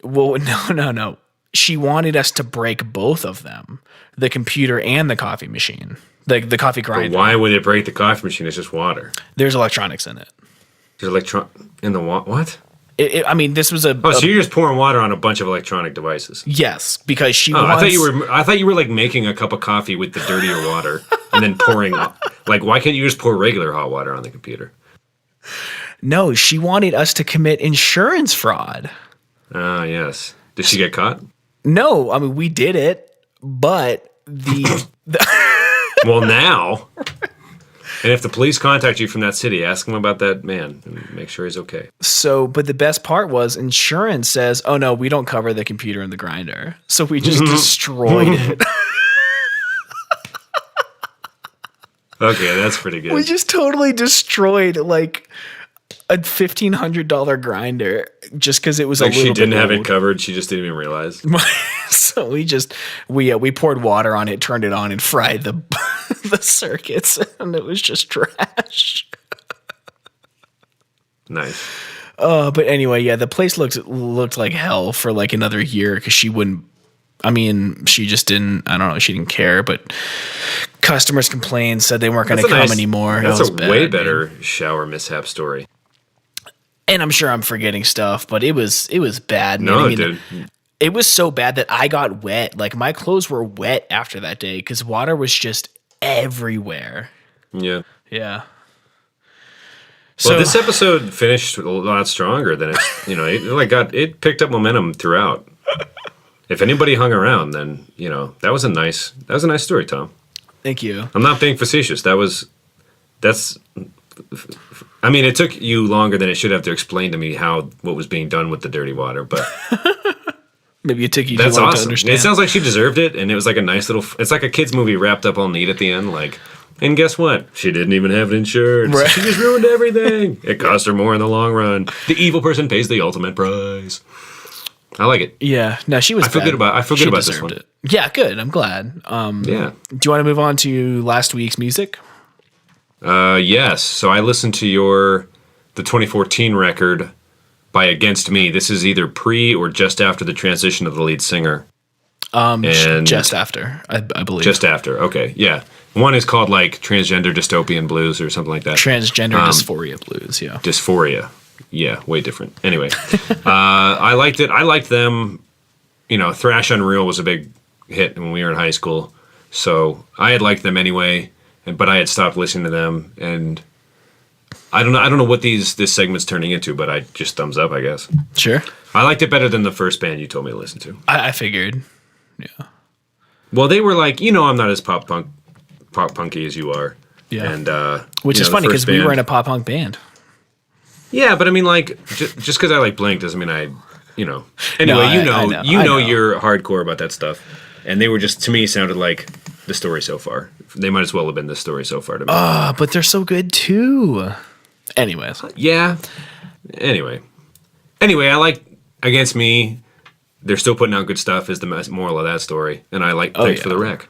S1: Well, no. She wanted us to break both of them, the computer and the coffee machine, the coffee grinder.
S2: But why would it break the coffee machine? It's just water.
S1: There's electronics in it.
S2: There's in the what?
S1: I mean, this was
S2: so you're just pouring water on a bunch of electronic devices.
S1: Yes, because she wants...
S2: I thought you were like making a cup of coffee with the dirtier water and then pouring... Like, why can't you just pour regular hot water on the computer?
S1: No, she wanted us to commit insurance fraud.
S2: Ah, yes. Did she get caught?
S1: No, I mean, we did it, but
S2: Well, now... And if the police contact you from that city, ask them about that man and make sure he's okay.
S1: So, but the best part was insurance says, oh no, we don't cover the computer and the grinder. So we just destroyed it.
S2: Okay, that's pretty good.
S1: We just totally destroyed like a $1,500 grinder just because it was
S2: like
S1: a little bit
S2: she didn't have
S1: old.
S2: It covered. She just didn't even realize.
S1: So we poured water on it, turned it on, and fried the circuits, and it was just trash.
S2: Nice.
S1: But anyway, yeah, the place looked like hell for like another year because she wouldn't. I mean, she just didn't. I don't know. She didn't care, but customers complained, said they weren't going to come anymore.
S2: That's a way better shower mishap story.
S1: And I'm sure I'm forgetting stuff, but it was bad.
S2: No,
S1: I mean,
S2: dude.
S1: It was so bad that I got wet. Like my clothes were wet after that day because water was just everywhere.
S2: Yeah.
S1: Yeah.
S2: Well, this episode finished a lot stronger than it picked up momentum throughout. If anybody hung around, then that was a nice story, Tom.
S1: Thank you.
S2: I'm not being facetious. I mean, it took you longer than it should have to explain to me what was being done with the dirty water, but
S1: maybe it took you too long to understand.
S2: It sounds like she deserved it, and it was like a nice little. It's like a kid's movie wrapped up all neat at the end, like. And guess what? She didn't even have it insured. Right. She just ruined everything. It cost her more in the long run. The evil person pays the ultimate price. I like it.
S1: Yeah. No, she was.
S2: I feel good about this one.
S1: It. Yeah, good. I'm glad.
S2: Yeah.
S1: Do you want to move on to last week's music?
S2: Yes. So I listened to the 2014 record by Against Me. This is either pre or just after the transition of the lead singer.
S1: Just after, I believe.
S2: Just after. Okay. Yeah. One is called like Transgender Dystopian Blues or something like that.
S1: Transgender Dysphoria Blues. Yeah.
S2: Dysphoria. yeah, way different. Anyway, I liked it. I liked them. You know, Thrash Unreal was a big hit when we were in high school, so I had liked them anyway. But I had stopped listening to them, and I don't know what this segment's turning into, but I just thumbs up, I guess.
S1: Sure.
S2: I liked it better than the first band you told me to listen to.
S1: I figured. Yeah.
S2: Well, they were like, I'm not as pop punky as you are.
S1: Yeah.
S2: And
S1: which is funny because we were in a pop punk band.
S2: Yeah, but I mean, like, just because I like Blink doesn't mean I. Anyway,
S1: I know.
S2: You're hardcore about that stuff, and they were just, to me, sounded like the story so far. They might as well have been the story so far to me.
S1: But they're so good too. Anyways.
S2: Yeah. Anyway, I like Against Me. They're still putting out good stuff. Is the moral of that story, and I like Thanks for the Wreck.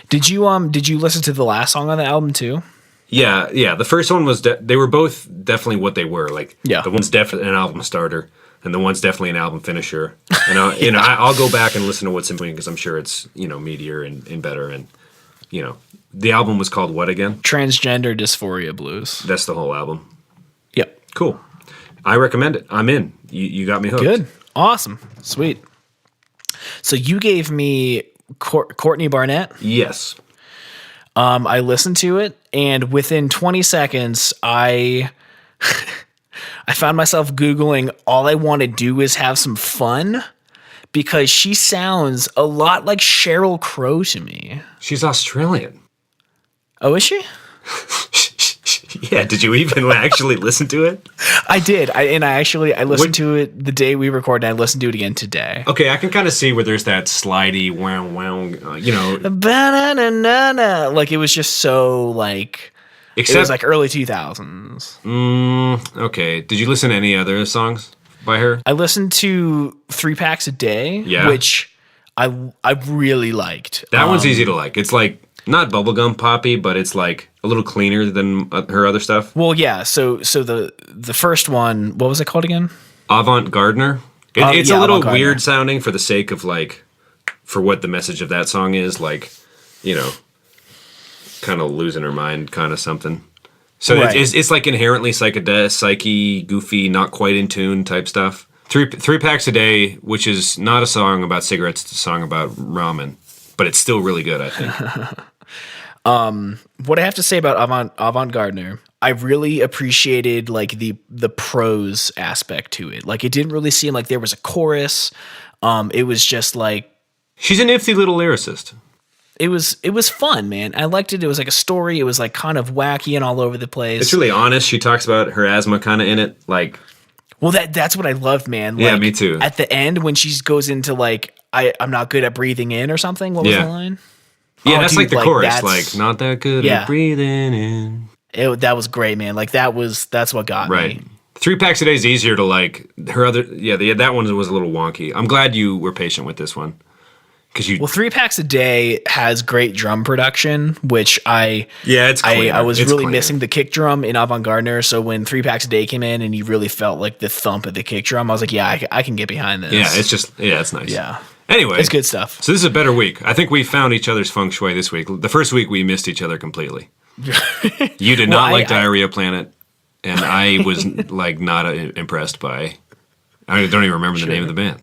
S1: Did you listen to the last song on the album too?
S2: Yeah. The first one was they were both definitely what they were. Like the one's definitely an album starter, and the one's definitely an album finisher. And I'll go back and listen to what's in between because I'm sure it's meatier and better. And the album was called what again?
S1: Transgender Dysphoria Blues.
S2: That's the whole album.
S1: Yep.
S2: Cool. I recommend it. I'm in. You got me hooked.
S1: Good. Awesome. Sweet. So you gave me Courtney Barnett.
S2: Yes.
S1: I listened to it, and within 20 seconds, I found myself Googling, all I want to do is have some fun, because she sounds a lot like Sheryl Crow to me.
S2: She's Australian.
S1: Oh, is she?
S2: Yeah, did you even actually listen to it?
S1: I did. I listened to it the day we recorded, and I listened to it again today.
S2: Okay, I can kind of see where there's that slidey,
S1: Ba-na-na-na-na. Like, it was just so, like, it was like early 2000s.
S2: Okay. Did you listen to any other songs by her?
S1: I listened to 3 Packs a Day, which I really liked.
S2: That one's easy to like. It's like, not bubblegum poppy, but it's like a little cleaner than her other stuff.
S1: Well, yeah. So the first one, what was it called again?
S2: Avant Gardener. It's a little weird sounding for the sake of like, for what the message of that song is, like, kind of losing her mind, kind of something. So it's like inherently psyche, goofy, not quite in tune type stuff. Three Packs a Day, which is not a song about cigarettes, it's a song about ramen, but it's still really good, I think.
S1: What I have to say about Avant Gardener, I really appreciated like the prose aspect to it. Like, it didn't really seem like there was a chorus. It was just like,
S2: she's a nifty little lyricist.
S1: It was fun, man. I liked it. It was like a story. It was like kind of wacky and all over the place.
S2: It's really honest. She talks about her asthma kind of in it, like.
S1: Well, that's what I loved, man. Like,
S2: yeah, me too.
S1: At the end, when she goes into like, I'm not good at breathing in or something. What was the line?
S2: Yeah, that's dude, like the chorus, like, not that good at breathing in.
S1: That was great, man. Like, that's what got me.
S2: 3 Packs a Day is easier to like. Her other, that one was a little wonky. I'm glad you were patient with this one. Well, 3 Packs a Day
S1: has great drum production, which
S2: it's cleaner.
S1: I was really missing the kick drum in Avant Gardener. So when 3 Packs a Day came in and you really felt like the thump of the kick drum, I was like, I can get behind this.
S2: Yeah, it's nice.
S1: Yeah.
S2: Anyway,
S1: it's good stuff.
S2: So this is a better week. I think we found each other's feng shui this week. The first week we missed each other completely. You did not like Diarrhea Planet, and I was like not impressed by. I don't even remember the name of the band.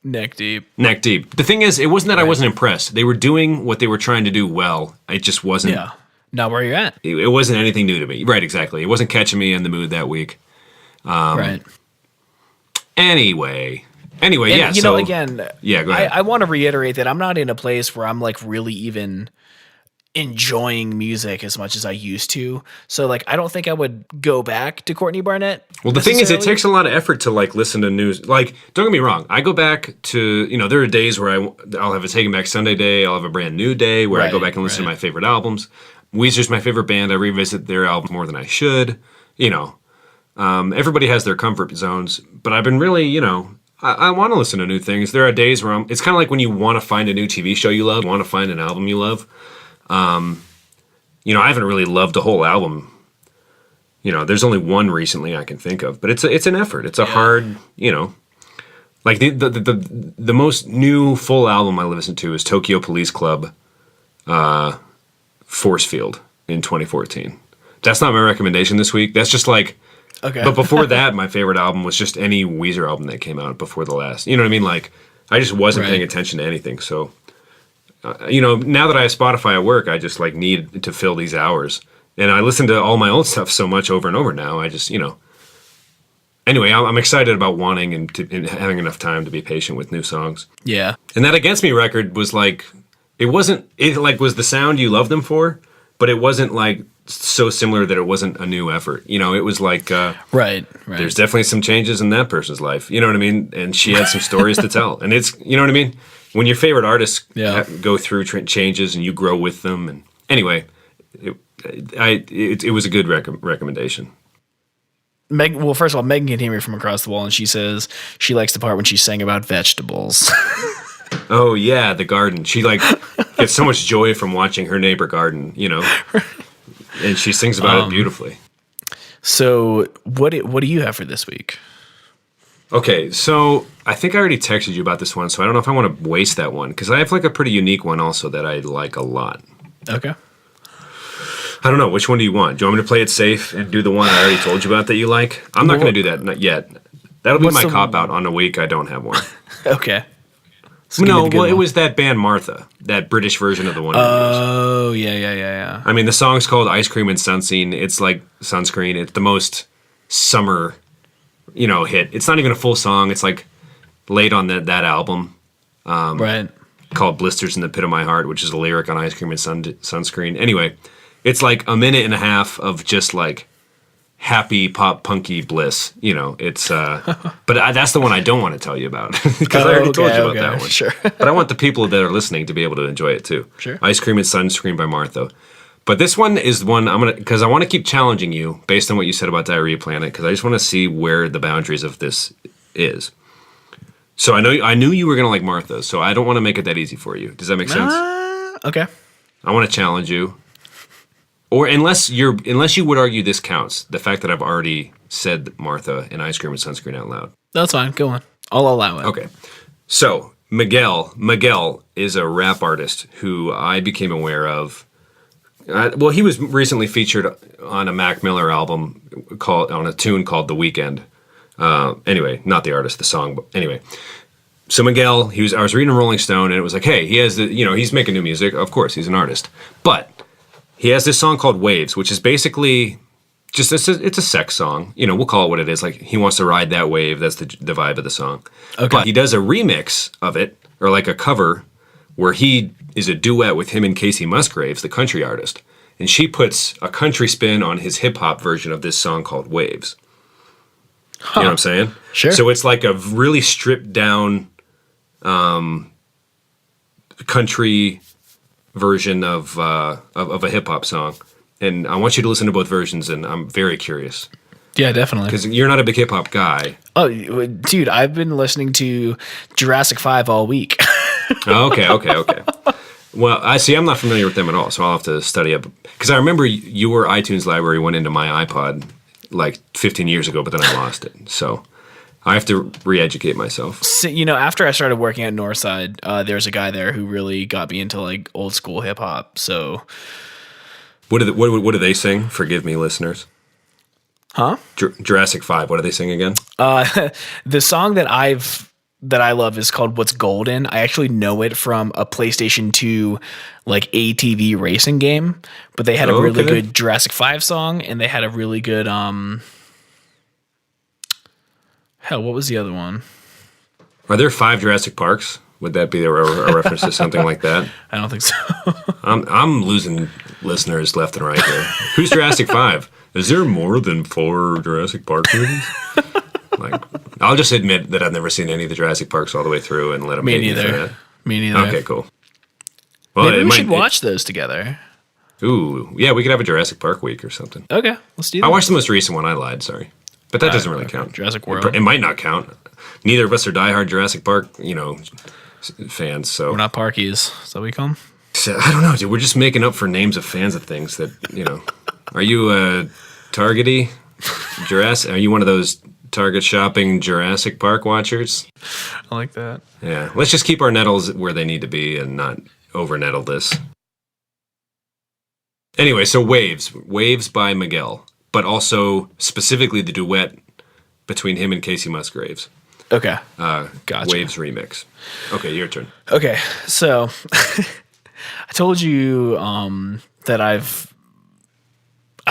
S1: Neck Deep.
S2: The thing is, it wasn't that I wasn't impressed. They were doing what they were trying to do well. It just wasn't.
S1: Yeah. Not where you're at.
S2: It wasn't anything new to me. Right, exactly. It wasn't catching me in the mood that week.
S1: Right.
S2: Anyway,
S1: and,
S2: yeah.
S1: Go ahead.
S2: I
S1: want to reiterate that I'm not in a place where I'm like really even enjoying music as much as I used to. So like, I don't think I would go back to Courtney Barnett.
S2: Well, the thing is, it takes a lot of effort to like listen to news. Like, don't get me wrong. I go back to, there are days where I'll have a Taking Back Sunday day. I'll have a brand new day where I go back and listen to my favorite albums. Weezer's my favorite band. I revisit their album more than I should. Everybody has their comfort zones, but I've been really, I want to listen to new things. There are days where it's kind of like when you want to find a new TV show you love, want to find an album you love. I haven't really loved a whole album. There's only one recently I can think of, but it's an effort. It's a hard, like the most new full album I listened to is Tokyo Police Club, Force Field in 2014. That's not my recommendation this week. That's just like
S1: Okay.
S2: But before that, my favorite album was just any Weezer album that came out before the last. You know what I mean? Like, I just wasn't paying attention to anything. So, now that I have Spotify at work, I just like need to fill these hours. And I listen to all my old stuff so much over and over now. I just, Anyway, I'm excited about wanting and having enough time to be patient with new songs.
S1: Yeah.
S2: And that Against Me record was like, it was the sound you loved them for, but it wasn't like so similar that it wasn't a new effort. It was like,
S1: right.
S2: There's definitely some changes in that person's life. You know what I mean? And she had some stories to tell. And it's, you know what I mean? When your favorite artists go through changes and you grow with them. And anyway, it was a good recommendation.
S1: Well, first of all, Megan can hear me from across the wall, and she says she likes the part when she sang about vegetables.
S2: Oh yeah, the garden. She gets so much joy from watching her neighbor garden, and she sings about it beautifully.
S1: So what do you have for this week?
S2: Okay, so I think I already texted you about this one, so I don't know if I want to waste that one because I have a pretty unique one also that I like a lot.
S1: Okay.
S2: I don't know. Which one do you want? Do you want me to play it safe and do the one I already told you about that you like? I'm not going to do that, not yet. That'll be my cop-out on a week I don't have one.
S1: Okay.
S2: No, well, it was that band Martha, that British version of the one.
S1: Oh, yeah.
S2: I mean, the song's called Ice Cream and Sunscreen. It's like sunscreen. It's the most summer, hit. It's not even a full song. It's like late on that album.
S1: Right.
S2: Called Blisters in the Pit of My Heart, which is a lyric on Ice Cream and Sunscreen. Anyway, it's like a minute and a half of just like happy pop punky bliss. It's but that's the one I don't want to tell you about because I already told you about that one.
S1: Sure.
S2: But I want the people that are listening to be able to enjoy it too.
S1: Sure.
S2: Ice Cream and Sunscreen by Martha. But this one is one because I want to keep challenging you based on what you said about Diarrhea Planet because I just want to see where the boundaries of this is. So I knew you were going to like Martha, so I don't want to make it that easy for you. Does that make sense?
S1: Okay.
S2: I want to challenge you. Or unless you would argue this counts, the fact that I've already said Martha and Ice Cream and Sunscreen out loud.
S1: That's fine. Go on. I'll allow it.
S2: Okay. So, Miguel is a rap artist who I became aware of. He was recently featured on a Mac Miller album on a tune called The Weekend. Anyway, not the artist, the song, but anyway. So Miguel, I was reading Rolling Stone and it was like, hey, he has he's making new music. Of course, he's an artist. But he has this song called Waves, which is basically just, it's a sex song. We'll call it what it is. Like, he wants to ride that wave. That's the vibe of the song. Okay. But he does a remix of it, or like a cover, where he is a duet with him and Kacey Musgraves, the country artist. And she puts a country spin on his hip-hop version of this song called Waves. Huh. You know what I'm saying?
S1: Sure.
S2: So it's like a really stripped down country version of a hip hop song, and I want you to listen to both versions. And I'm very curious.
S1: Yeah, definitely.
S2: Because you're not a big hip hop guy.
S1: Oh, dude, I've been listening to Jurassic 5 all week.
S2: Okay. Well, I'm not familiar with them at all, so I'll have to study up. Because I remember your iTunes library went into my iPod like 15 years ago, but then I lost it. So I have to re-educate myself.
S1: So, after I started working at Northside, there's a guy there who really got me into like old school hip hop. So,
S2: what do they sing? Forgive me, listeners.
S1: Huh?
S2: Jurassic 5. What do they sing again?
S1: The song that I love is called "What's Golden." I actually know it from a PlayStation 2 like ATV racing game, but they had a really good Jurassic 5 song, and they had a really good Hell, what was the other one?
S2: Are there 5 Jurassic Parks? Would that be a reference to something like that?
S1: I don't think so.
S2: I'm losing listeners left and right here. Who's Jurassic 5? Is there more than 4 Jurassic Park movies? I'll just admit that I've never seen any of the Jurassic Parks all the way through and let them hate me for that.
S1: Me neither.
S2: Okay, cool. Well,
S1: maybe we should watch those together.
S2: Ooh, yeah, we could have a Jurassic Park week or something.
S1: Okay, let's do that.
S2: I watched the most recent one. I lied, sorry. But that doesn't really count.
S1: Jurassic World.
S2: It might not count. Neither of us are diehard Jurassic Park, fans. So
S1: we're not Parkies. Is that what we call them?
S2: So, I don't know, dude. We're just making up for names of fans of things that, Are you a Targety? Jurassic? Are you one of those Target shopping Jurassic Park watchers?
S1: I like that.
S2: Yeah. Let's just keep our Nettles where they need to be and not over-nettle this. Anyway, so Waves. Waves by Miguel. but also specifically the duet between him and Kacey Musgraves.
S1: Okay. Gotcha.
S2: Waves remix. Okay, your turn.
S1: Okay, so I told you that I've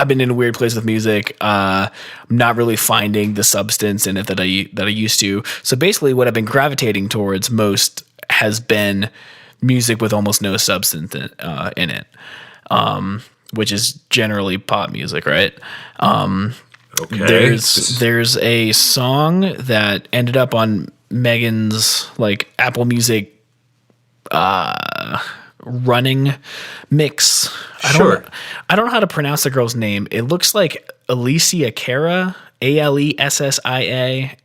S1: been in a weird place with music. I'm not really finding the substance in it that I used to. So basically, what I've been gravitating towards most has been music with almost no substance in it, which is generally pop music, right?
S2: Okay.
S1: There's a song that ended up on Megan's like Apple Music running mix. I don't know how to pronounce the girl's name. It looks like Alicia Cara, Alessia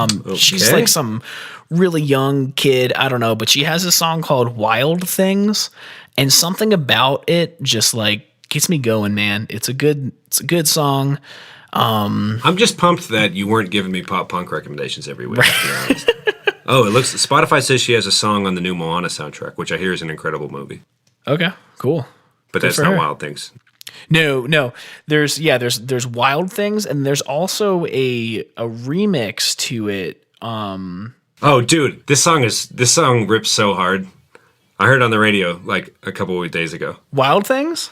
S1: Cara. She's like some really young kid. I don't know, but she has a song called Wild Things, and something about it just like gets me going, man. It's a good song.
S2: I'm just pumped that you weren't giving me pop punk recommendations every week. To be honest. Oh, it looks. Spotify says she has a song on the new Moana soundtrack, which I hear is an incredible movie.
S1: Okay, cool.
S2: But that's not Wild Things.
S1: No. There's Wild Things, and there's also a remix to it.
S2: Oh, dude, this song rips so hard. I heard it on the radio like a couple of days ago.
S1: Wild Things?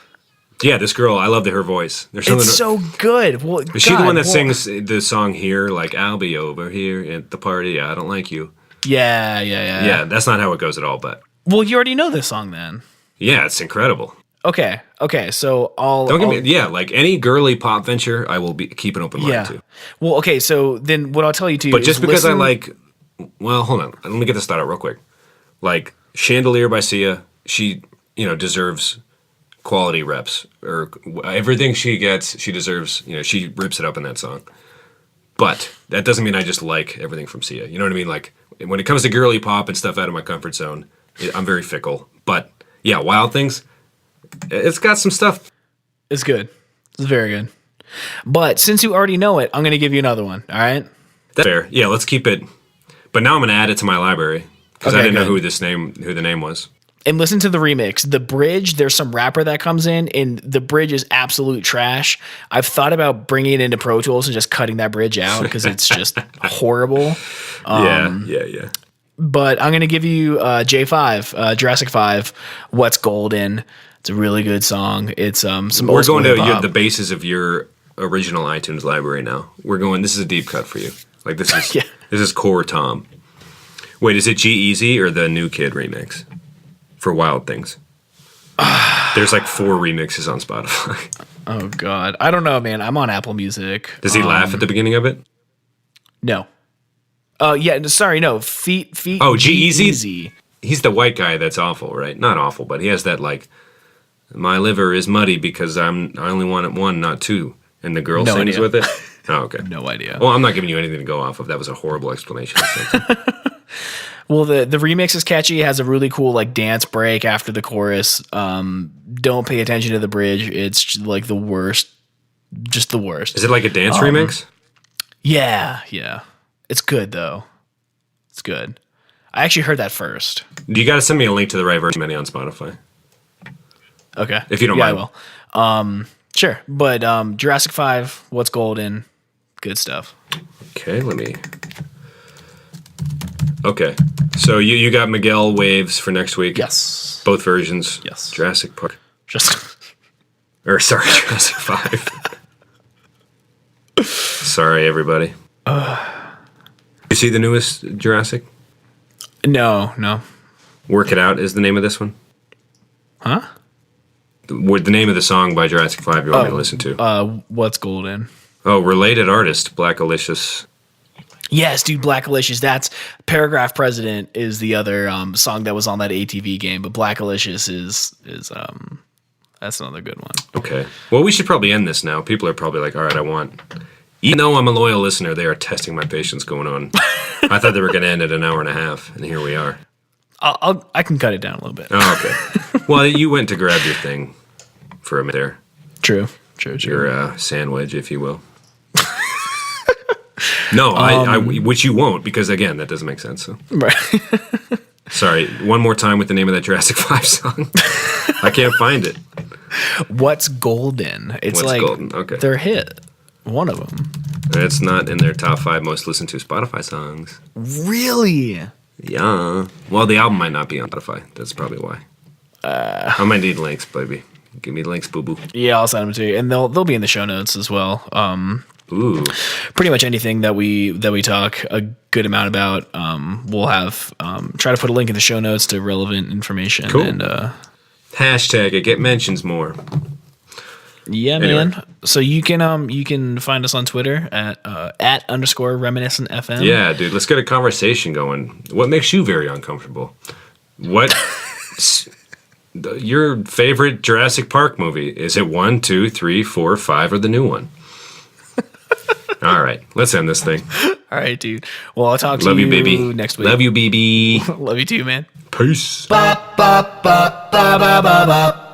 S2: Yeah, this girl, I love her voice.
S1: It's so good. Well,
S2: is she the one that sings the song here, like, I'll be over here at the party, I don't like you?
S1: Yeah.
S2: Yeah, that's not how it goes at all, but...
S1: Well, you already know this song then.
S2: Yeah, it's incredible.
S1: Okay, so
S2: like any girly pop venture, I will keep an open mind to.
S1: Well, okay, so then what I'll tell you too
S2: but
S1: is
S2: just because well, hold on. Let me get this thought out real quick. Like, Chandelier by Sia, she, deserves... quality reps, or everything she gets, she deserves. She rips it up in that song. But that doesn't mean I just like everything from Sia. You know what I mean? Like, when it comes to girly pop and stuff out of my comfort zone, I'm very fickle. But yeah, Wild Things, it's got some stuff.
S1: It's good. It's very good. But since you already know it, I'm going to give you another one. All right?
S2: That's fair. Yeah, let's keep it. But now I'm going to add it to my library because I didn't know who the name was.
S1: And listen to the remix. The bridge, there's some rapper that comes in, and the bridge is absolute trash. I've thought about bringing it into Pro Tools and just cutting that bridge out because it's just horrible.
S2: Yeah.
S1: But I'm going to give you J5, Jurassic 5, What's Golden. It's a really good song. It's some
S2: We're going to the basis of your original iTunes library now. This is a deep cut for you. Like, this is This is core Tom. Wait, is it G-Eazy or the New Kid remix? For Wild Things. There's like 4 remixes on Spotify.
S1: Oh, God. I don't know, man. I'm on Apple Music.
S2: Does he laugh at the beginning of it?
S1: No. Yeah, sorry, no. Feet.
S2: Oh, G-Eazy? He's the white guy that's awful, right? Not awful, but he has that like, my liver is muddy because I only want 1, not 2. And the girl sings with it? Oh, okay.
S1: No idea.
S2: Well, I'm not giving you anything to go off of. That was a horrible explanation.
S1: Well, the remix is catchy. It has a really cool like dance break after the chorus. Don't pay attention to the bridge. It's like the worst. Just the worst.
S2: Is it like a dance remix?
S1: Yeah. It's good though. It's good. I actually heard that first.
S2: You got to send me a link to the right version on Spotify.
S1: Okay.
S2: If you don't mind.
S1: I will. Sure. But Jurassic 5, What's Golden, good stuff.
S2: Okay, Okay, so you got Miguel Waves for next week?
S1: Yes.
S2: Both versions?
S1: Yes.
S2: Jurassic Park.
S1: Jurassic
S2: 5. Sorry, everybody. You see the newest Jurassic?
S1: No.
S2: Work It Out is the name of this one.
S1: Huh?
S2: The name of the song by Jurassic 5 you want me to listen to?
S1: What's Golden?
S2: Oh, related artist, Black Alicious.
S1: Yes, dude, Black Alicious. That's Paragraph President is the other song that was on that ATV game, but Black Alicious is that's another good one.
S2: Okay. Well, we should probably end this now. People are probably like, all right, even though I'm a loyal listener, they are testing my patience going on. I thought they were going to end at an hour and a half, and here we are.
S1: I can cut it down a little bit.
S2: Oh, okay. Well, you went to grab your thing for a minute there.
S1: True.
S2: Your sandwich, if you will. No, I which you won't, because again, that doesn't make sense. So.
S1: Right.
S2: Sorry, one more time with the name of that Jurassic 5 song. I can't find it.
S1: What's Golden? It's
S2: What's
S1: like
S2: Golden? Okay.
S1: their hit. One of them.
S2: It's not in their top 5 most listened to Spotify songs.
S1: Really?
S2: Yeah. Well, the album might not be on Spotify. That's probably why. I might need links, baby. Give me links, boo boo.
S1: Yeah, I'll send them to you, and they'll be in the show notes as well.
S2: Ooh.
S1: Pretty much anything that we talk a good amount about, we'll have try to put a link in the show notes to relevant information.
S2: Cool.
S1: And
S2: Hashtag it. Get mentions more.
S1: yeah,
S2: Anyway.
S1: man. So you can find us on Twitter at @_Reminiscent FM.
S2: Yeah, dude. Let's get a conversation going. What makes you very uncomfortable? What? Your favorite Jurassic Park movie? Is it 1, 2, 3, 4, 5, or the new one? All right, let's end this thing.
S1: All right, dude. Well, I'll talk to
S2: Love
S1: you,
S2: you, baby.
S1: next week.
S2: Love you, baby.
S1: Love you too, man.
S2: Peace.
S1: Ba ba ba ba ba ba ba.